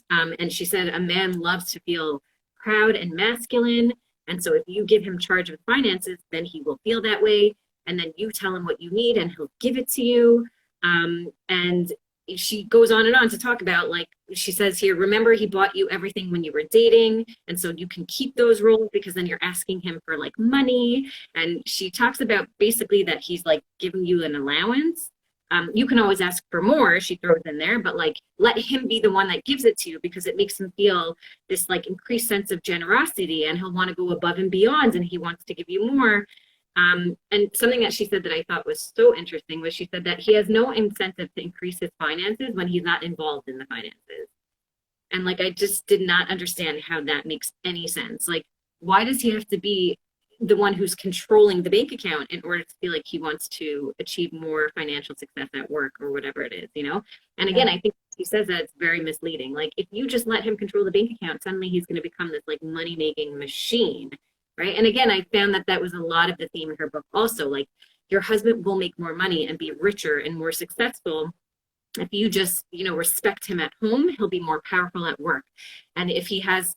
And she said a man loves to feel proud and masculine. And so if you give him charge of finances, then he will feel that way. And then you tell him what you need and he'll give it to you. And she goes on and on to talk about, like, she says here, remember, he bought you everything when you were dating. And so you can keep those roles because then you're asking him for like money. And she talks about basically that he's like giving you an allowance. You can always ask for more, she throws in there, but like let him be the one that gives it to you, because it makes him feel this like increased sense of generosity, and he'll want to go above and beyond, and he wants to give you more. And something that she said that I thought was so interesting was she said that he has no incentive to increase his finances when he's not involved in the finances. And like, I just did not understand how that makes any sense. Like, why does he have to be the one who's controlling the bank account in order to feel like he wants to achieve more financial success at work or whatever it is, And again, I think he says that it's very misleading. Like, if you just let him control the bank account, suddenly he's going to become this like money-making machine, right? And again, I found that was a lot of the theme in her book also. Like, your husband will make more money and be richer and more successful if you just, respect him at home. He'll be more powerful at work. And if he has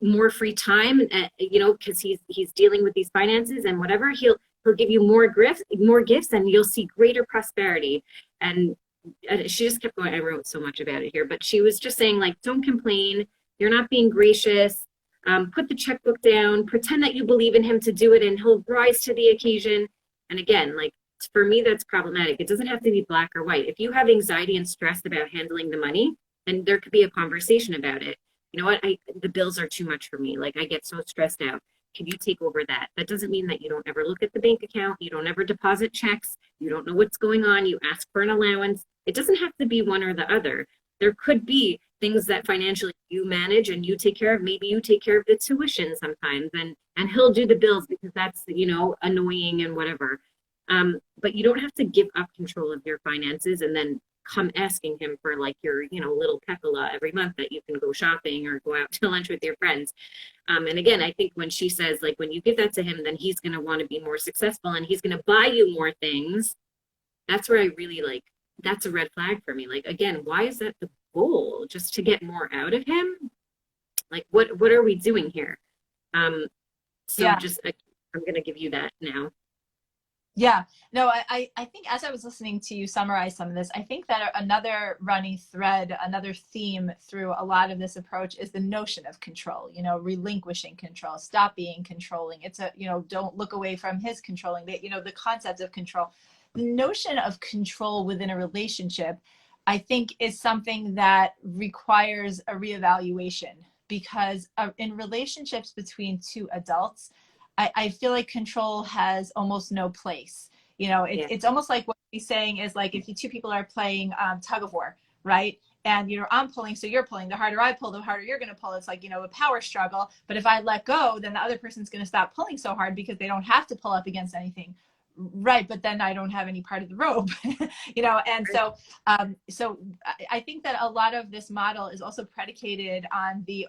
more free time, because he's dealing with these finances and whatever, he'll give you more gifts, and you'll see greater prosperity. And she just kept going. I wrote so much about it here, but she was just saying, like, don't complain. You're not being gracious. Put the checkbook down, pretend that you believe in him to do it, and he'll rise to the occasion. And again, like, for me, that's problematic. It doesn't have to be black or white. If you have anxiety and stress about handling the money, then there could be a conversation about it. You know what, the bills are too much for me. Like, I get so stressed out. Can you take over that? That doesn't mean that you don't ever look at the bank account. You don't ever deposit checks. You don't know what's going on. You ask for an allowance. It doesn't have to be one or the other. There could be things that financially you manage and you take care of. Maybe you take care of the tuition sometimes, and he'll do the bills because that's, annoying and whatever. But you don't have to give up control of your finances and then come asking him for like your, little pecola every month that you can go shopping or go out to lunch with your friends. And again, I think when she says, like, when you give that to him, then he's going to want to be more successful and he's going to buy you more things. That's where I really that's a red flag for me. Like, again, why is that the goal? Just to get more out of him? Like, what are we doing here? I'm going to give you that now. Yeah, no, I think as I was listening to you summarize some of this, I think that another running thread, another theme through a lot of this approach is the notion of control, relinquishing control, stop being controlling. It's don't look away from his controlling, the concept of control. The notion of control within a relationship, I think, is something that requires a reevaluation, because in relationships between two adults, I feel like control has almost no place. It's almost like what he's saying is, like, if you two people are playing tug of war, right? And I'm pulling, so you're pulling. The harder I pull, the harder you're going to pull. It's like, a power struggle. But if I let go, then the other person's going to stop pulling so hard because they don't have to pull up against anything. Right, but then I don't have any part of the rope, and so I think that a lot of this model is also predicated on the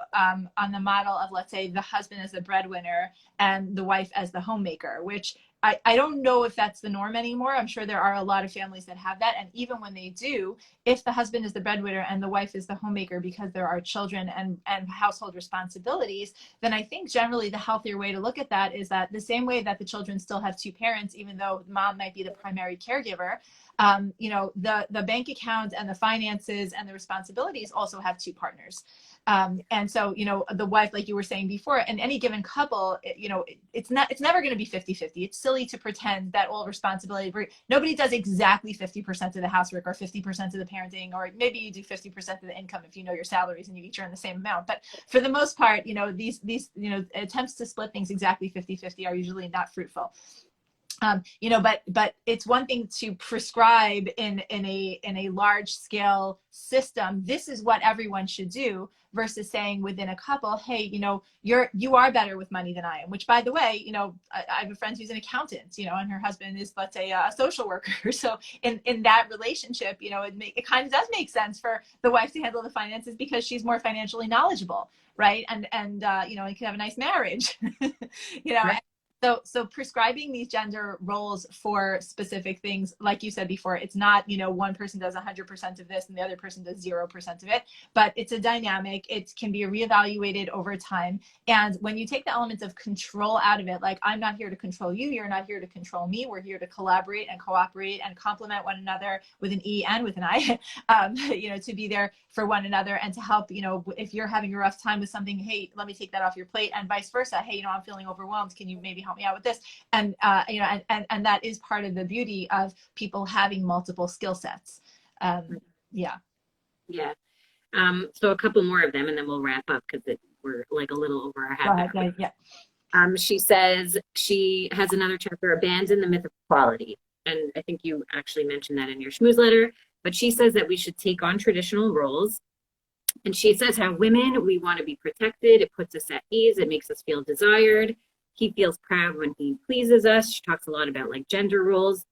model of, let's say, the husband as the breadwinner and the wife as the homemaker, which I don't know if that's the norm anymore. I'm sure there are a lot of families that have that, and even when they do, if the husband is the breadwinner and the wife is the homemaker because there are children and household responsibilities, then I think generally the healthier way to look at that is that the same way that the children still have two parents, even though mom might be the primary caregiver, the bank account and the finances and the responsibilities also have two partners. And so, the wife, like you were saying before, and any given couple, it's never going to be 50-50. It's silly to pretend that all responsibility, nobody does exactly 50% of the housework or 50% of the parenting, or maybe you do 50% of the income if you know your salaries and you each earn the same amount. But for the most part, these attempts to split things exactly 50-50 are usually not fruitful. But it's one thing to prescribe in a large scale system, this is what everyone should do, versus saying within a couple, hey, you are better with money than I am, which, by the way, I have a friend who's an accountant, and her husband is, let's say, a social worker. So in that relationship, it kind of does make sense for the wife to handle the finances because she's more financially knowledgeable, right? And you can have a nice marriage, Right. So prescribing these gender roles for specific things, like you said before, it's not, one person does 100% of this and the other person does 0% of it, but it's a dynamic. It can be reevaluated over time. And when you take the elements of control out of it, like I'm not here to control you, you're not here to control me. We're here to collaborate and cooperate and complement one another with an E and with an I, to be there for one another and to help, if you're having a rough time with something, hey, let me take that off your plate, and vice versa. Hey, I'm feeling overwhelmed. Can you maybe help me out with this? And and that is part of the beauty of people having multiple skill sets. Yeah. So a couple more of them, and then we'll wrap up because we're like a little over our half hour. Yeah. She says she has another chapter, Abandon the Myth of Equality. And I think you actually mentioned that in your schmooze letter. But she says that we should take on traditional roles. And she says how women, we want to be protected. It puts us at ease. It makes us feel desired. He feels proud when he pleases us. She talks a lot about like gender roles.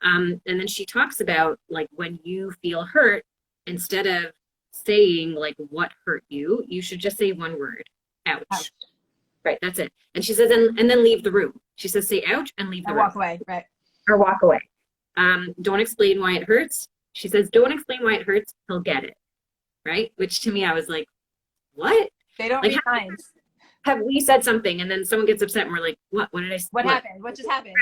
And then she talks about like when you feel hurt, instead of saying like what hurt you, you should just say one word, ouch. Right, that's it. And she says, and then leave the room. She says, say ouch and leave the room. Walk away, right. Or walk away. Don't explain why it hurts. She says, don't explain why it hurts. He'll get it. Right? Which to me, I was like, what? They don't like, read minds. Have we said something and then someone gets upset and we're like, what? What did I say? What happened? What just happened?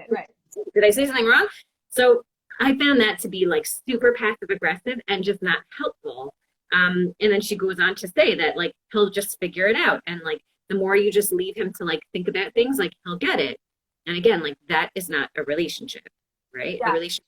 Right. Did I say something wrong? So I found that to be like super passive aggressive and just not helpful. And then she goes on to say that like, he'll just figure it out. And like, the more you just leave him to like think about things, like he'll get it. And again, like that is not a relationship, right? Yeah. A relationship.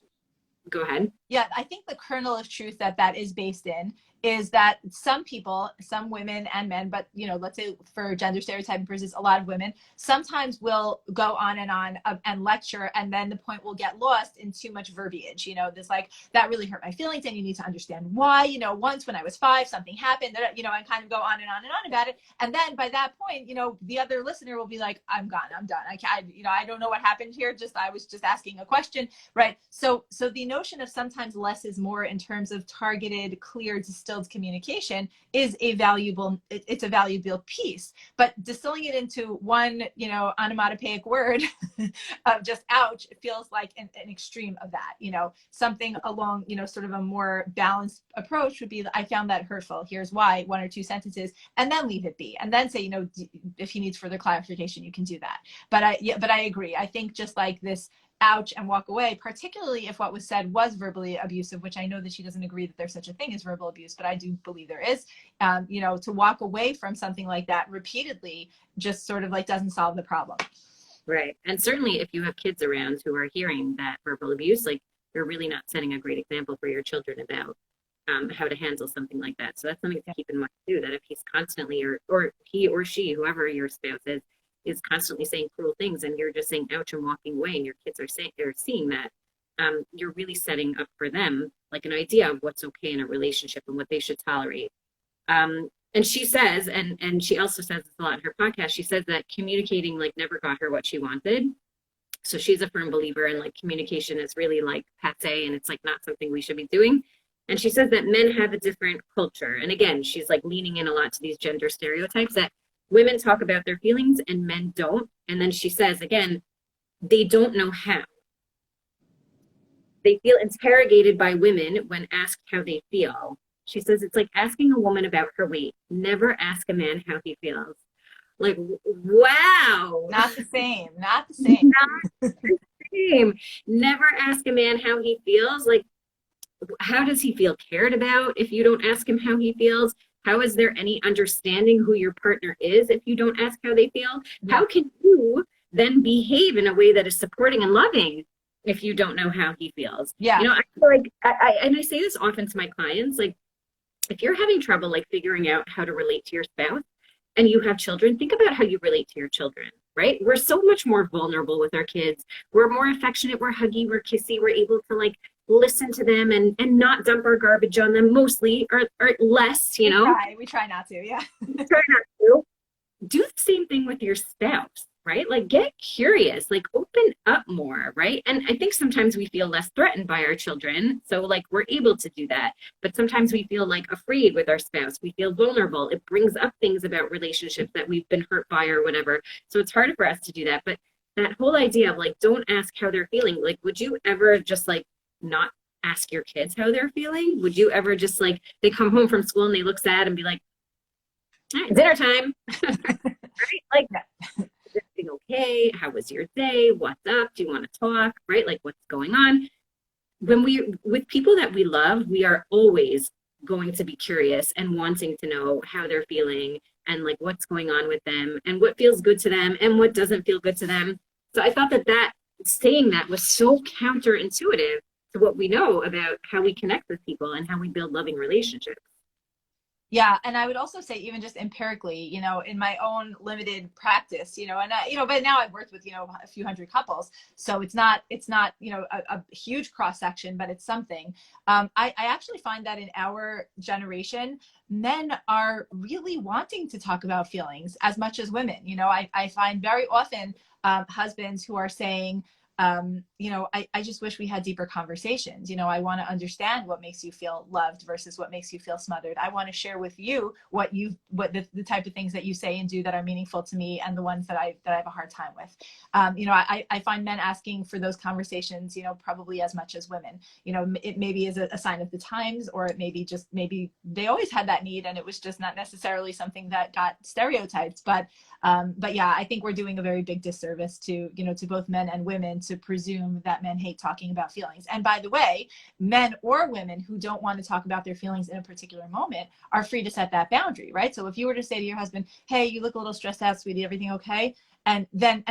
Go ahead. Yeah, I think the kernel of truth that is based in is that some people, some women and men, but let's say for gender stereotyping purposes, a lot of women sometimes will go on and lecture, and then the point will get lost in too much verbiage. This like, that really hurt my feelings, and you need to understand why. Once when I was 5, something happened, and kind of go on and on and on about it. And then by that point, the other listener will be like, I'm gone, I'm done. I don't know what happened here. I was just asking a question, right? So the notion of sometimes less is more in terms of targeted, clear, distilled communication is a valuable piece. But distilling it into one, onomatopoeic word of just ouch, it feels like an extreme of that. Something along, sort of a more balanced approach would be, I found that hurtful. Here's why, 1 or 2 sentences, and then leave it be. And then say, if he needs further clarification, you can do that. But I agree. I think just like this ouch and walk away, particularly if what was said was verbally abusive, which I know that she doesn't agree that there's such a thing as verbal abuse, but I do believe there is. To walk away from something like that repeatedly just sort of like doesn't solve the problem. Right. And certainly if you have kids around who are hearing that verbal abuse, like you're really not setting a great example for your children about how to handle something like that. So that's something to keep in mind too, that if he's constantly, or he or she, whoever your spouse is constantly saying cruel things and you're just saying ouch and walking away, and your kids are seeing that, you're really setting up for them like an idea of what's okay in a relationship and what they should tolerate. And she says, and she also says this a lot in her podcast, she says that communicating like never got her what she wanted. So she's a firm believer in like communication is really like passe, and it's like not something we should be doing. And she says that men have a different culture. And again, she's like leaning in a lot to these gender stereotypes that women talk about their feelings and men don't. And then she says, again, they don't know how. They feel interrogated by women when asked how they feel. She says it's like asking a woman about her weight. Never ask a man how he feels. Like, wow. Not the same. Not the same. Not the same. Never ask a man how he feels. Like, how does he feel cared about if you don't ask him how he feels? How is there any understanding who your partner is if you don't ask how they feel? Yeah. How can you then behave in a way that is supporting and loving if you don't know how he feels? Yeah. I feel like, and I say this often to my clients, like, if you're having trouble, like, figuring out how to relate to your spouse and you have children, think about how you relate to your children, right? We're so much more vulnerable with our kids. We're more affectionate, we're huggy, we're kissy, we're able to, like, listen to them and not dump our garbage on them mostly, or less, We try not to, yeah. Try not to. Do the same thing with your spouse, right? Like, get curious, like, open up more, right? And I think sometimes we feel less threatened by our children, so like we're able to do that. But sometimes we feel like afraid with our spouse. We feel vulnerable. It brings up things about relationships that we've been hurt by or whatever. So it's harder for us to do that. But that whole idea of like, don't ask how they're feeling. Like, would you ever just like not ask your kids how they're feeling? Would you ever just like, they come home from school and they look sad and be like, all right, dinner time, right? Like, is everything okay? How was your day? What's up? Do you want to talk? Right? Like, what's going on? When we, with people that we love, we are always going to be curious and wanting to know how they're feeling and like what's going on with them and what feels good to them and what doesn't feel good to them. So I thought that saying that was so counterintuitive to what we know about how we connect with people and how we build loving relationships. Yeah, and I would also say even just empirically, in my own limited practice, and but now I've worked with, a few hundred couples, so it's not, a huge cross section, but it's something. I actually find that in our generation, men are really wanting to talk about feelings as much as women. I find very often husbands who are saying, I just wish we had deeper conversations. I want to understand what makes you feel loved versus what makes you feel smothered. I want to share with you what the type of things that you say and do that are meaningful to me and the ones that I have a hard time with. I find men asking for those conversations, probably as much as women. It maybe is a sign of the times, or it maybe they always had that need and it was just not necessarily something that got stereotyped. But yeah, I think we're doing a very big disservice to both men and women to presume that men hate talking about feelings. And by the way, men or women who don't want to talk about their feelings in a particular moment are free to set that boundary, right? So if you were to say to your husband, hey, you look a little stressed out, sweetie, everything okay? And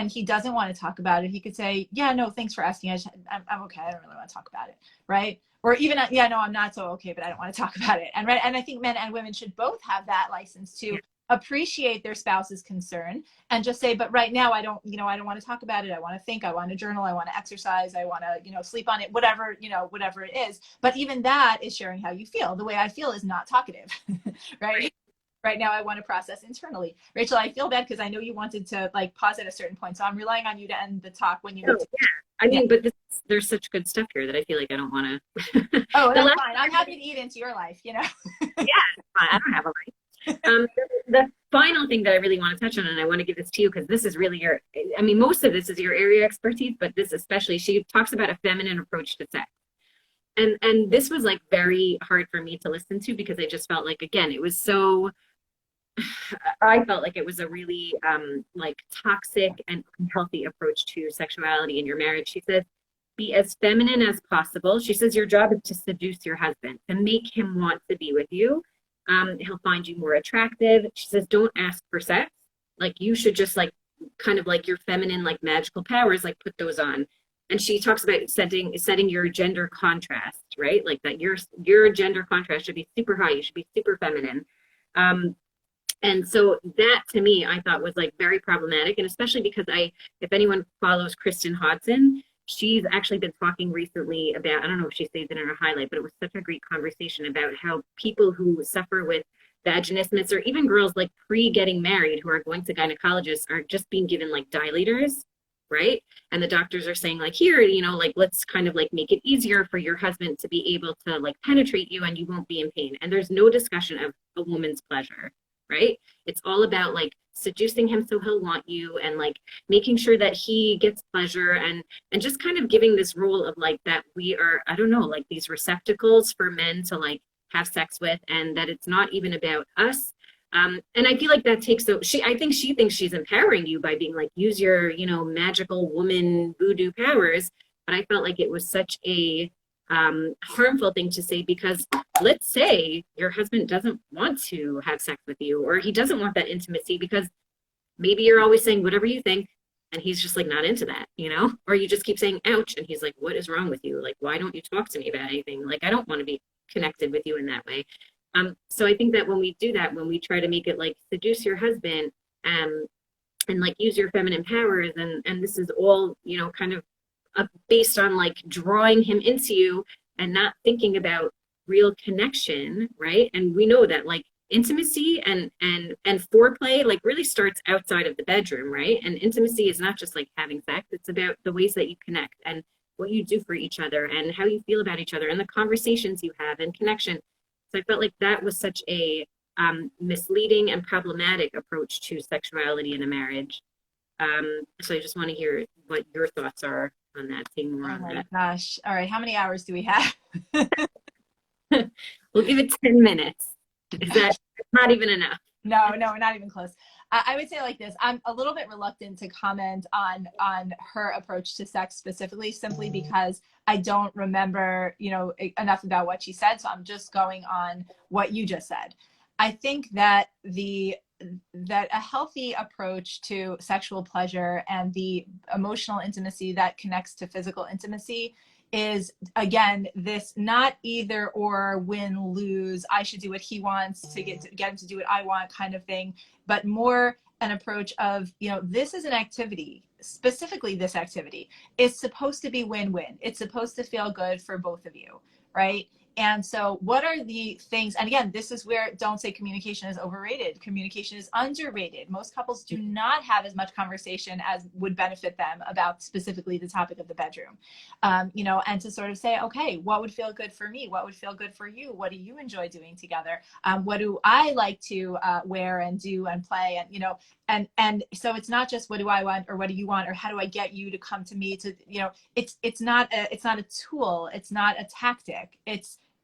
he doesn't want to talk about it, he could say, yeah, no, thanks for asking. I'm okay. I don't really want to talk about it, right? Or even, yeah, no, I'm not so okay, but I don't want to talk about it. And I think men and women should both have that license to appreciate their spouse's concern and just say, but right now I don't want to talk about it. I want to think, I want to journal, I want to exercise, I want to, sleep on it, whatever it is. But even that is sharing how you feel. The way I feel is not talkative, right? Right now I want to process internally. Rachel, I feel bad because I know you wanted to like pause at a certain point. So I'm relying on you to end the talk when you need to. Yeah. I mean, but there's such good stuff here that I feel like I don't want to. Oh, that's fine. I'm happy to eat into your life, Yeah, I don't have a life. The final thing that I really want to touch on, and I want to give this to you because this is really most of this is your area of expertise, but this especially, she talks about a feminine approach to sex. And this was like very hard for me to listen to because I just felt like, again, it was so, I felt like it was a really like toxic and unhealthy approach to sexuality in your marriage. She says, be as feminine as possible. She says, your job is to seduce your husband, to make him want to be with you. He'll find you more attractive. She says, don't ask for sex. Like, you should just like kind of like your feminine, like magical powers, like put those on. And she talks about setting your gender contrast, right? Like that your gender contrast should be super high. You should be super feminine. And so that to me, I thought was like very problematic. And especially because if anyone follows Kristen Hodson, she's actually been talking recently about, I don't know if she says it in her highlight, but it was such a great conversation about how people who suffer with vaginismus, or even girls like pre-getting married who are going to gynecologists, are just being given like dilators, right? And the doctors are saying like, here, like, let's kind of like make it easier for your husband to be able to like penetrate you and you won't be in pain. And there's no discussion of a woman's pleasure, right? It's all about like seducing him so he'll want you, and like making sure that he gets pleasure, and just kind of giving this role of like that we are, I don't know, like these receptacles for men to like have sex with, and that it's not even about us. And I feel like that takes, I think she thinks she's empowering you by being like, use your, magical woman voodoo powers. But I felt like it was such a harmful thing to say, because let's say your husband doesn't want to have sex with you, or he doesn't want that intimacy because maybe you're always saying whatever you think and he's just like not into that, or you just keep saying ouch and he's like, what is wrong with you? Like, why don't you talk to me about anything? Like, I don't want to be connected with you in that way. So I think that when we do that, when we try to make it like seduce your husband, and like use your feminine powers, and this is all, kind of based on like drawing him into you and not thinking about real connection, right? And we know that like intimacy and foreplay like really starts outside of the bedroom, right? And intimacy is not just like having sex, it's about the ways that you connect and what you do for each other and how you feel about each other and the conversations you have and connection. So I felt like that was such a misleading and problematic approach to sexuality in a marriage. So I just want to hear what your thoughts are on that, seeing more Oh on my that. gosh. All right. How many hours do we have? We'll give it 10 minutes. Is that not even enough? No, no, we're not even close. I would say like this. I'm a little bit reluctant to comment on her approach to sex specifically, simply because I don't remember, enough about what she said. So I'm just going on what you just said. I think that a healthy approach to sexual pleasure and the emotional intimacy that connects to physical intimacy is, again, this not either or, win lose, I should do what he wants to get him to do what I want kind of thing, but more an approach of, this is an activity, specifically this activity is supposed to be win-win. It's supposed to feel good for both of you, right? And so what are the things, and again, this is where don't say communication is overrated. Communication is underrated. Most couples do not have as much conversation as would benefit them about specifically the topic of the bedroom. And to sort of say, okay, what would feel good for me? What would feel good for you? What do you enjoy doing together? What do I like to wear and do and play? And so it's not just what do I want or what do you want or how do I get you to come to me to, it's not a tool. It's not a tactic.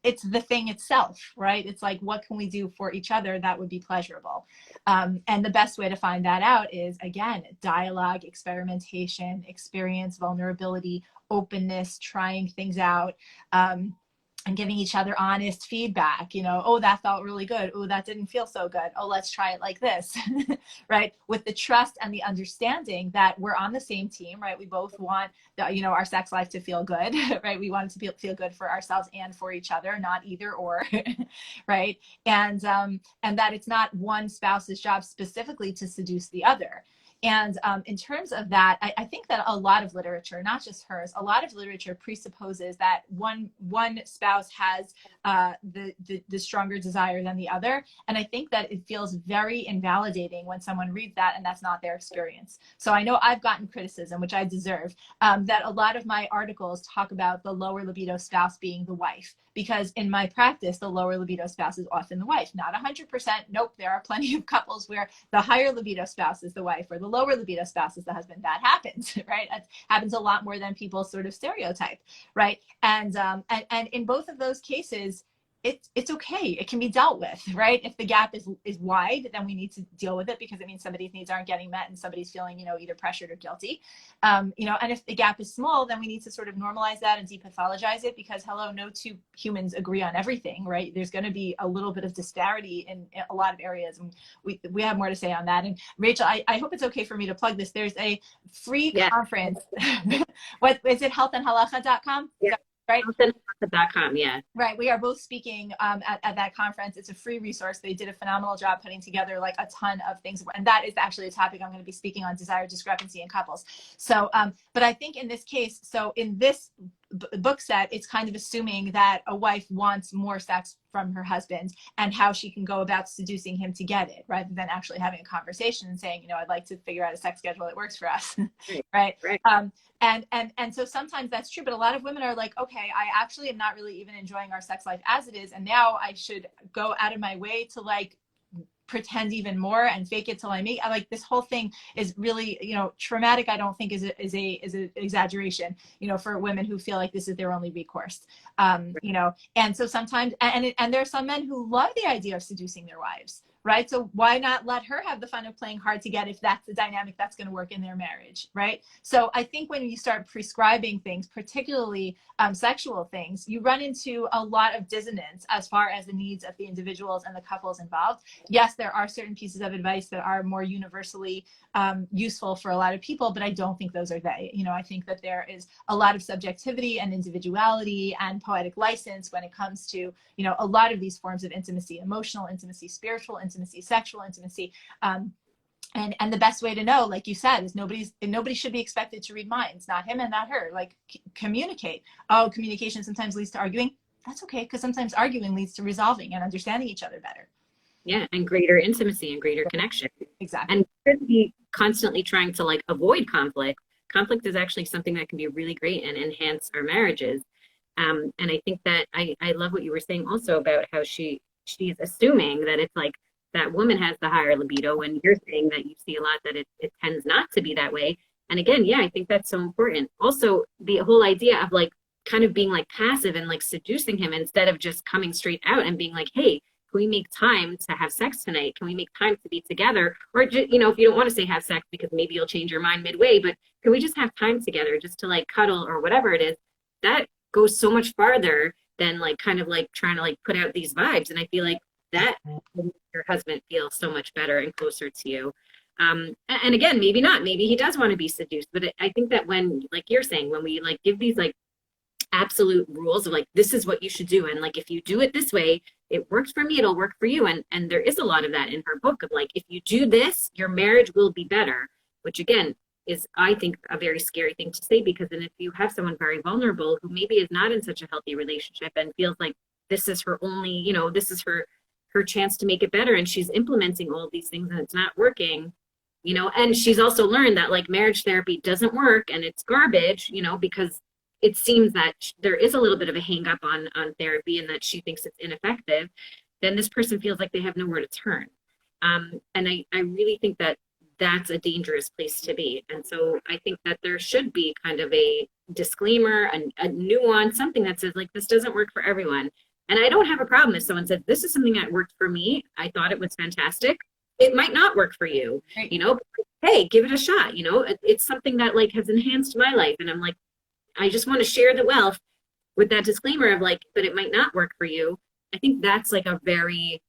It's the thing itself, right? It's like, what can we do for each other that would be pleasurable? And the best way to find that out is, again, dialogue, experimentation, experience, vulnerability, openness, trying things out, and giving each other honest feedback. Oh, that felt really good. Oh, that didn't feel so good. Oh, let's try it like this, right? With the trust and the understanding that we're on the same team, right? We both want our sex life to feel good, right? We want it to feel good for ourselves and for each other, not either or, right? And that it's not one spouse's job specifically to seduce the other. And in terms of that, I think that a lot of literature, not just hers, a lot of literature presupposes that one spouse has the stronger desire than the other. And I think that it feels very invalidating when someone reads that and that's not their experience. So I know I've gotten criticism, which I deserve, that a lot of my articles talk about the lower libido spouse being the wife. Because in my practice, the lower libido spouse is often the wife. Not 100%. Nope. There are plenty of couples where the higher libido spouse is the wife or the lower libido spouse is the husband. That happens, right? It happens a lot more than people sort of stereotype, right? And in both of those cases, it's okay. It can be dealt with, right? If the gap is wide, then we need to deal with it because it means somebody's needs aren't getting met and somebody's feeling, either pressured or guilty. And if the gap is small, then we need to sort of normalize that and depathologize it because hello, no two humans agree on everything, right? There's going to be a little bit of disparity in a lot of areas. And we have more to say on that. And Rachel, I hope it's okay for me to plug this. There's a free conference. What is it? Healthandhalacha.com? Yeah. Right? Healthandhalacha.com, yeah. Right. We are both speaking at that conference. It's a free resource. They did a phenomenal job putting together like a ton of things. And that is actually a topic I'm going to be speaking on, desire discrepancy in couples. So, but I think in this case, so in this book set, it's kind of assuming that a wife wants more sex from her husband and how she can go about seducing him to get it rather than actually having a conversation and saying, I'd like to figure out a sex schedule that works for us. Right. And so sometimes that's true, but a lot of women are like, okay, I actually am not really even enjoying our sex life as it is. And now I should go out of my way to like pretend even more and fake it till I make. I like this whole thing is really, traumatic. I don't think is an exaggeration, for women who feel like this is their only recourse. And so sometimes, and there are some men who love the idea of seducing their wives. Right. So why not let her have the fun of playing hard to get if that's the dynamic that's going to work in their marriage. Right. So I think when you start prescribing things, particularly sexual things, you run into a lot of dissonance as far as the needs of the individuals and the couples involved. Yes, there are certain pieces of advice that are more universally useful for a lot of people, but I don't think those are they. I think that there is a lot of subjectivity and individuality and poetic license when it comes to, a lot of these forms of intimacy, emotional intimacy, spiritual intimacy, sexual intimacy. And the best way to know, like you said, is nobody should be expected to read minds, not him and not her. Like communicate. Oh, communication sometimes leads to arguing. That's okay, because sometimes arguing leads to resolving and understanding each other better. Yeah, and greater intimacy and greater connection. Exactly. And shouldn't be constantly trying to like avoid conflict. Conflict is actually something that can be really great and enhance our marriages. And I think that I love what you were saying also about how she's assuming that it's like that woman has the higher libido, when you're saying that you see a lot that it tends not to be that way. And again, yeah, I think that's so important. Also, the whole idea of like kind of being like passive and like seducing him instead of just coming straight out and being like, hey, can we make time to have sex tonight? Can we make time to be together? Or, you know, if you don't want to say have sex because maybe you'll change your mind midway, but can we just have time together just to like cuddle or whatever it is? That goes so much farther than like kind of like trying to like put out these vibes. And I feel like that will make your husband feel so much better and closer to you. And again, maybe not, maybe he does want to be seduced, but I think that when, like you're saying, when we like give these like absolute rules of like, this is what you should do, and like if you do it this way, it worked for me, it'll work for you. And there is a lot of that in her book of like, if you do this, your marriage will be better, which again is, I think, a very scary thing to say, because then if you have someone very vulnerable who maybe is not in such a healthy relationship and feels like this is her only, you know, this is her chance to make it better, and she's implementing all of these things and it's not working, you know, and she's also learned that like marriage therapy doesn't work and it's garbage, you know, because it seems that there is a little bit of a hang up on therapy and that she thinks it's ineffective, then this person feels like they have nowhere to turn. And I really think that that's a dangerous place to be. And so I think that there should be kind of a disclaimer, a nuance, something that says like, this doesn't work for everyone. And I don't have a problem if someone said, this is something that worked for me, I thought it was fantastic. It might not work for you, you know, but, hey, give it a shot. You know, it's something that like has enhanced my life. And I'm like, I just want to share the wealth with that disclaimer of like, but it might not work for you. I think that's like a very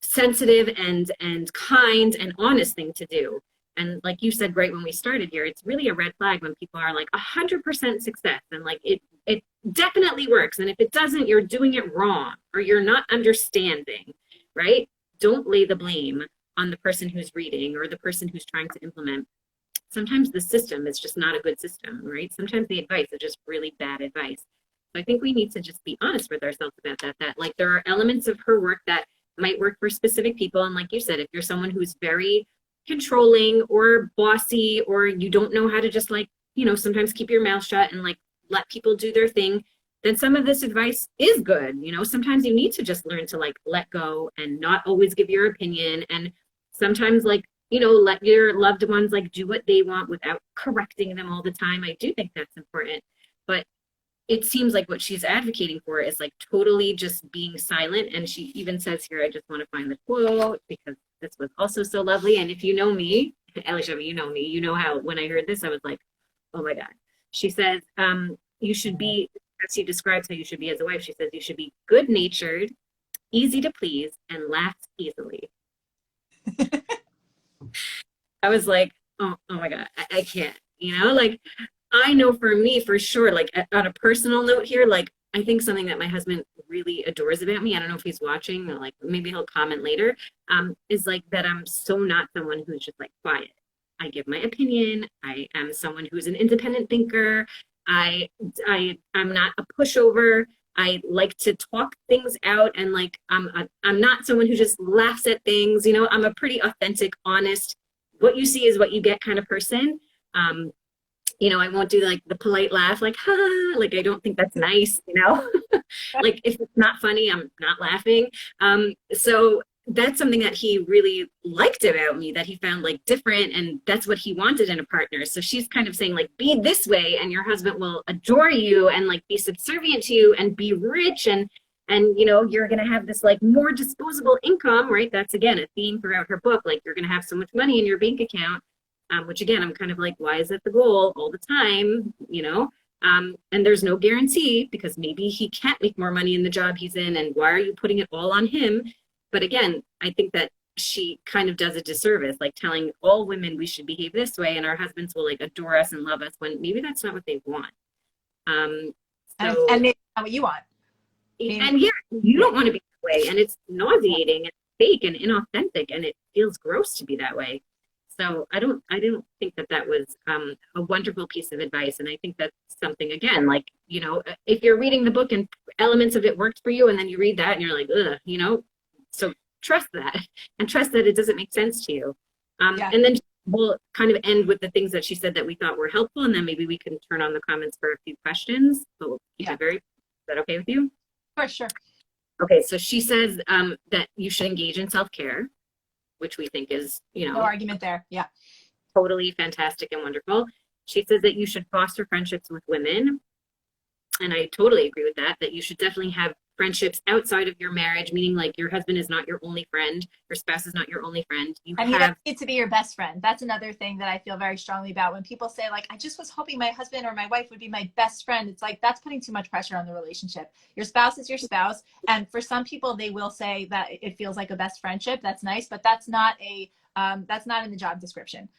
sensitive and kind and honest thing to do. And like you said right when we started here, it's really a red flag when people are like 100% success and like it definitely works. And if it doesn't, you're doing it wrong or you're not understanding, right? Don't lay the blame on the person who's reading or the person who's trying to implement. Sometimes the system is just not a good system, right? Sometimes the advice is just really bad advice. So I think we need to just be honest with ourselves about that like there are elements of her work that might work for specific people. And like you said, if you're someone who's very controlling or bossy, or you don't know how to just like, you know, sometimes keep your mouth shut and like let people do their thing, then some of this advice is good. You know, sometimes you need to just learn to like let go and not always give your opinion. And sometimes like, you know, let your loved ones like do what they want without correcting them all the time. I do think that's important. But it seems like what she's advocating for is like totally just being silent. And she even says here, I just want to find the quote because this was also so lovely. And if you know me, Elisha, you know me, you know how when I heard this, I was like, oh my God. She says, you should be, as she describes how you should be as a wife, she says you should be good-natured, easy to please, and laugh easily. I was like, oh my God, I can't, you know, like I know for me, for sure, like on a personal note here, like I think something that my husband really adores about me, I don't know if he's watching, or like maybe he'll comment later, is like that I'm so not someone who's just like quiet. I give my opinion. I am someone who's an independent thinker. I'm not a pushover. I like to talk things out, and like I'm not someone who just laughs at things. You know, I'm a pretty authentic, honest, what you see is what you get kind of person. You know, I won't do like the polite laugh, like, ha, like, I don't think that's nice, you know, like if it's not funny, I'm not laughing. So that's something that he really liked about me, that he found like different, and that's what he wanted in a partner. So she's kind of saying like, be this way and your husband will adore you and like be subservient to you and be rich, and you know, you're going to have this like more disposable income, right? That's again a theme throughout her book. Like you're going to have so much money in your bank account. Which again, I'm kind of like, why is that the goal all the time, you know? And there's no guarantee, because maybe he can't make more money in the job he's in, and why are you putting it all on him? But again, I think that she kind of does a disservice, like telling all women we should behave this way and our husbands will like adore us and love us, when maybe that's not what they want. And maybe not what you want. And yeah, you don't want to be that way, and it's nauseating and fake and inauthentic, and it feels gross to be that way. So I don't think that was a wonderful piece of advice. And I think that's something, again, like, you know, if you're reading the book and elements of it worked for you, and then you read that and you're like, ugh, you know, so trust that, and trust that it doesn't make sense to you. And then we'll kind of end with the things that she said that we thought were helpful, and then maybe we can turn on the comments for a few questions, but we'll keep it very, is that okay with you? For sure. Okay, so she says that you should engage in self-care, which we think is, No argument there. Yeah. totally fantastic and wonderful. She says that you should foster friendships with women, and I totally agree with that, that you should definitely have friendships outside of your marriage, meaning like your husband is not your only friend, your spouse is not your only friend. You I mean, have it to be your best friend. That's another thing that I feel very strongly about. When people say, like, I just was hoping my husband or my wife would be my best friend, it's like, that's putting too much pressure on the relationship. Your spouse is your spouse. And for some people, they will say that it feels like a best friendship. That's nice, but that's not that's not in the job description.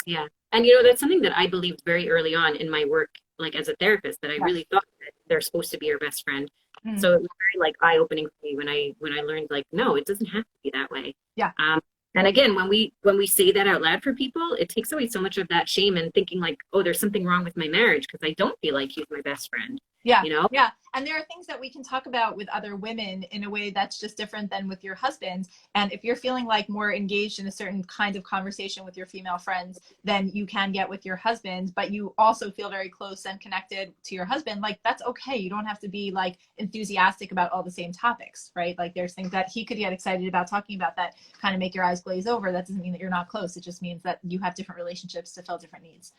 Yeah. And that's something that I believed very early on in my work, like as a therapist, that I really thought that they're supposed to be your best friend. Mm. So it was very like eye-opening for me when I learned like, no, it doesn't have to be that way. Yeah. And again, when we say that out loud for people, it takes away so much of that shame and thinking like, oh, there's something wrong with my marriage because I don't feel like he's my best friend. Yeah. Yeah. And there are things that we can talk about with other women in a way that's just different than with your husband. And if you're feeling like more engaged in a certain kind of conversation with your female friends than you can get with your husband, but you also feel very close and connected to your husband, like that's okay. You don't have to be like enthusiastic about all the same topics, right? Like there's things that he could get excited about talking about that kind of make your eyes glaze over. That doesn't mean that you're not close. It just means that you have different relationships to fill different needs.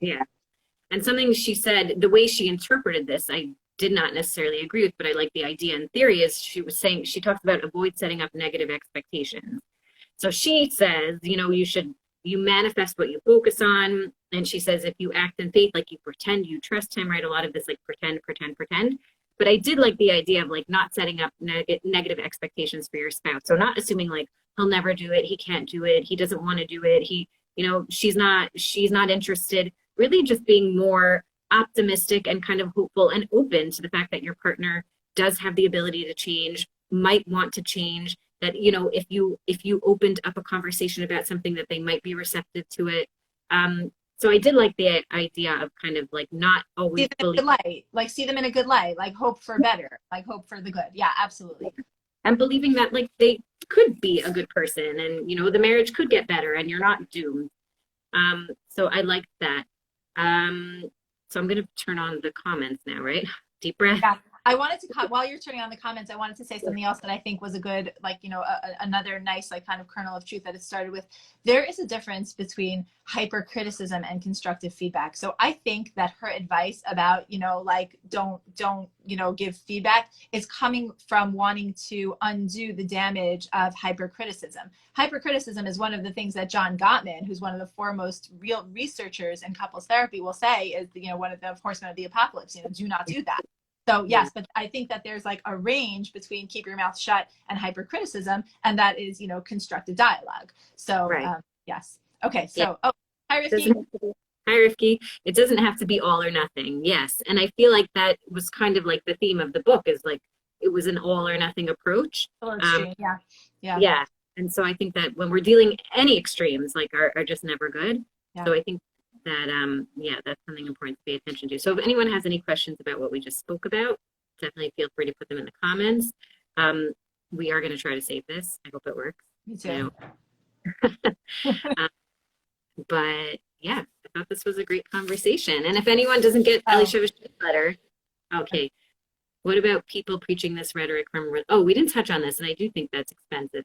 Yeah. And something she said, the way she interpreted this, I did not necessarily agree with, but I like the idea in theory, is she was saying, she talks about avoid setting up negative expectations. So she says, you manifest what you focus on. And she says, if you act in faith, like you pretend you trust him, right? A lot of this like pretend. But I did like the idea of like not setting up negative expectations for your spouse. So not assuming like he'll never do it, he can't do it, he doesn't want to do it, she's not interested. Really just being more optimistic and kind of hopeful and open to the fact that your partner does have the ability to change, might want to change, that if you opened up a conversation about something, that they might be receptive to it. So I did like the idea of kind of like not always see them in a good light, like hope for better, like hope for the good. Yeah, absolutely. And believing that like they could be a good person, and the marriage could get better and you're not doomed. So I liked that. So I'm going to turn on the comments now, right? Deep breath. Yeah. I wanted to, while you're turning on the comments, I wanted to say something else that I think was a good, another nice, kind of kernel of truth that it started with. There is a difference between hypercriticism and constructive feedback. So I think that her advice about, don't give feedback is coming from wanting to undo the damage of hypercriticism. Hypercriticism is one of the things that John Gottman, who's one of the foremost real researchers in couples therapy, will say is, one of the horsemen of the apocalypse, do not do that. So yes, but I think that there's like a range between keep your mouth shut and hypercriticism, and that is, constructive dialogue. So right. Yes. Okay. So, yeah. Hi, Rifki. Hi, Rifki. It doesn't have to be all or nothing. Yes. And I feel like that was kind of like the theme of the book, is like, it was an all or nothing approach. Yeah. Yeah. And so I think that when we're dealing any extremes, like are just never good. Yeah. So I think that that's something important to pay attention to. So if anyone has any questions about what we just spoke about, definitely feel free to put them in the comments. We are going to try to save this. I hope it works. Me too. But yeah, I thought this was a great conversation. And if anyone doesn't get Elisha's letter, okay. What about people preaching this rhetoric from? Oh, we didn't touch on this, and I do think that's expensive.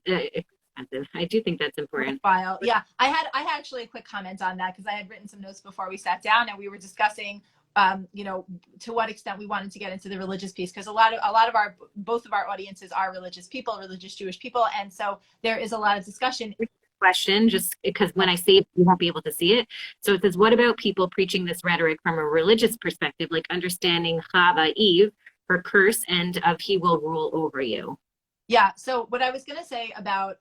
I do think that's important. Yeah, I had actually a quick comment on that, because I had written some notes before we sat down, and we were discussing, to what extent we wanted to get into the religious piece, because both of our audiences are religious people, religious Jewish people, and so there is a lot of discussion. Question, just because when I say it, you won't be able to see it. So it says, what about people preaching this rhetoric from a religious perspective, like understanding Chava, Eve, her curse, and of he will rule over you? Yeah. So what I was going to say about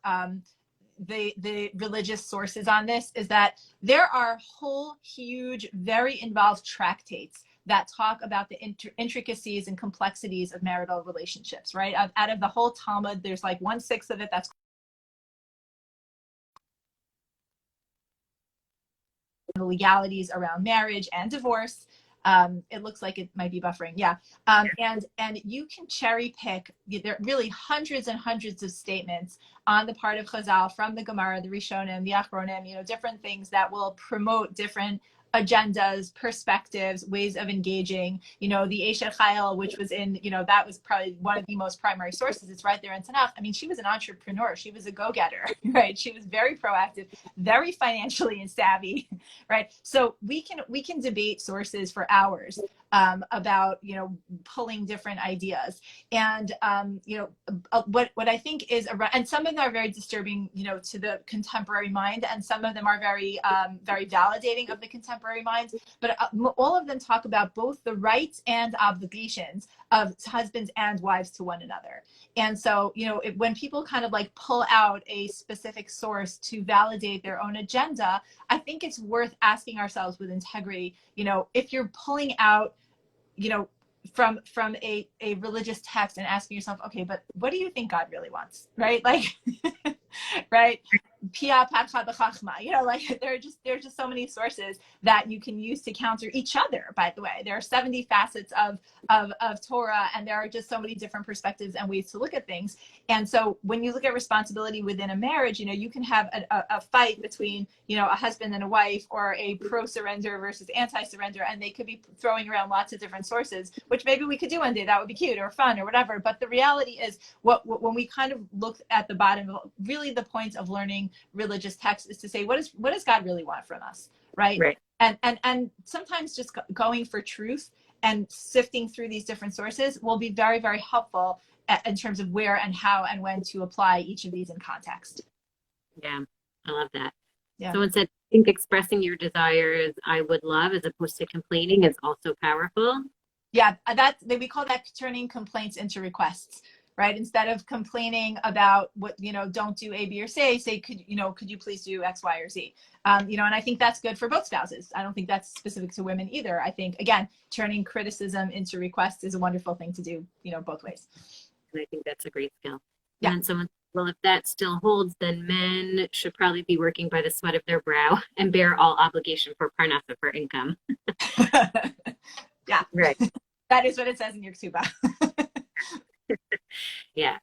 the religious sources on this is that there are whole, huge, very involved tractates that talk about the intricacies and complexities of marital relationships, right? Out of the whole Talmud, there's like 1/6 of it that's the legalities around marriage and divorce. It looks like it might be buffering. Yeah. And you can cherry pick. There are really hundreds and hundreds of statements on the part of Chazal from the Gemara, the Rishonim, the Achronim, different things that will promote different agendas, perspectives, ways of engaging. You know, the Eshet Chayil, which was in, you know, that was probably one of the most primary sources. It's right there in Tanakh. I mean, she was an entrepreneur. She was a go-getter, right? She was very proactive, very financially savvy, right? So we can debate sources for hours about, you know, pulling different ideas. And, you know, what I think is, and some of them are very disturbing, you know, to the contemporary mind, and some of them are very, very validating of the contemporary minds. But all of them talk about both the rights and obligations of husbands and wives to one another. And so, you know, when people kind of like pull out a specific source to validate their own agenda, I think it's worth asking ourselves with integrity, you know, if you're pulling out, you know, from a religious text and asking yourself, okay, but what do you think God really wants, right? Like, right? Pia patcha b'chachma, you know, like there's just so many sources that you can use to counter each other. By the way, there are 70 facets of Torah, and there are just so many different perspectives and ways to look at things. And so when you look at responsibility within a marriage, you know, you can have a fight between, you know, a husband and a wife, or a pro-surrender versus anti-surrender, and they could be throwing around lots of different sources, which maybe we could do one day. That would be cute or fun or whatever. But the reality is, when we kind of look at the bottom, really the point of learning religious text is to say, what does God really want from us, right? And sometimes just going for truth and sifting through these different sources will be very, very helpful in terms of where and how and when to apply each of these in context. Yeah, I love that. Yeah. Someone said, I think expressing your desires, I would love, as opposed to complaining, is also powerful. Yeah, we call that turning complaints into requests, right? Instead of complaining about what, you know, don't do A, B, or C, say, could you please do X, Y, or Z? You know, and I think that's good for both spouses. I don't think that's specific to women either. I think, again, turning criticism into requests is a wonderful thing to do, you know, both ways. And I think that's a great skill. Yeah. And someone, well, if that still holds, then men should probably be working by the sweat of their brow and bear all obligation for parnasa, for income. Yeah. Right. That is what it says in your ksuba. Yeah.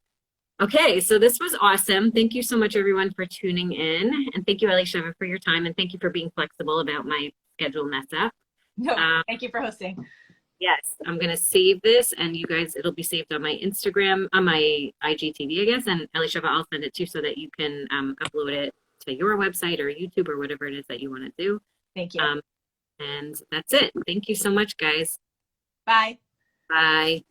Okay, so this was awesome. Thank you so much, everyone, for tuning in. And thank you, Elisheva, for your time. And thank you for being flexible about my schedule mess up. No, thank you for hosting. Yes, I'm going to save this, and you guys, it'll be saved on my Instagram, on my IGTV, I guess. And Elisheva, I'll send it to you so that you can upload it to your website or YouTube or whatever it is that you want to do. Thank you. And that's it. Thank you so much, guys. Bye. Bye.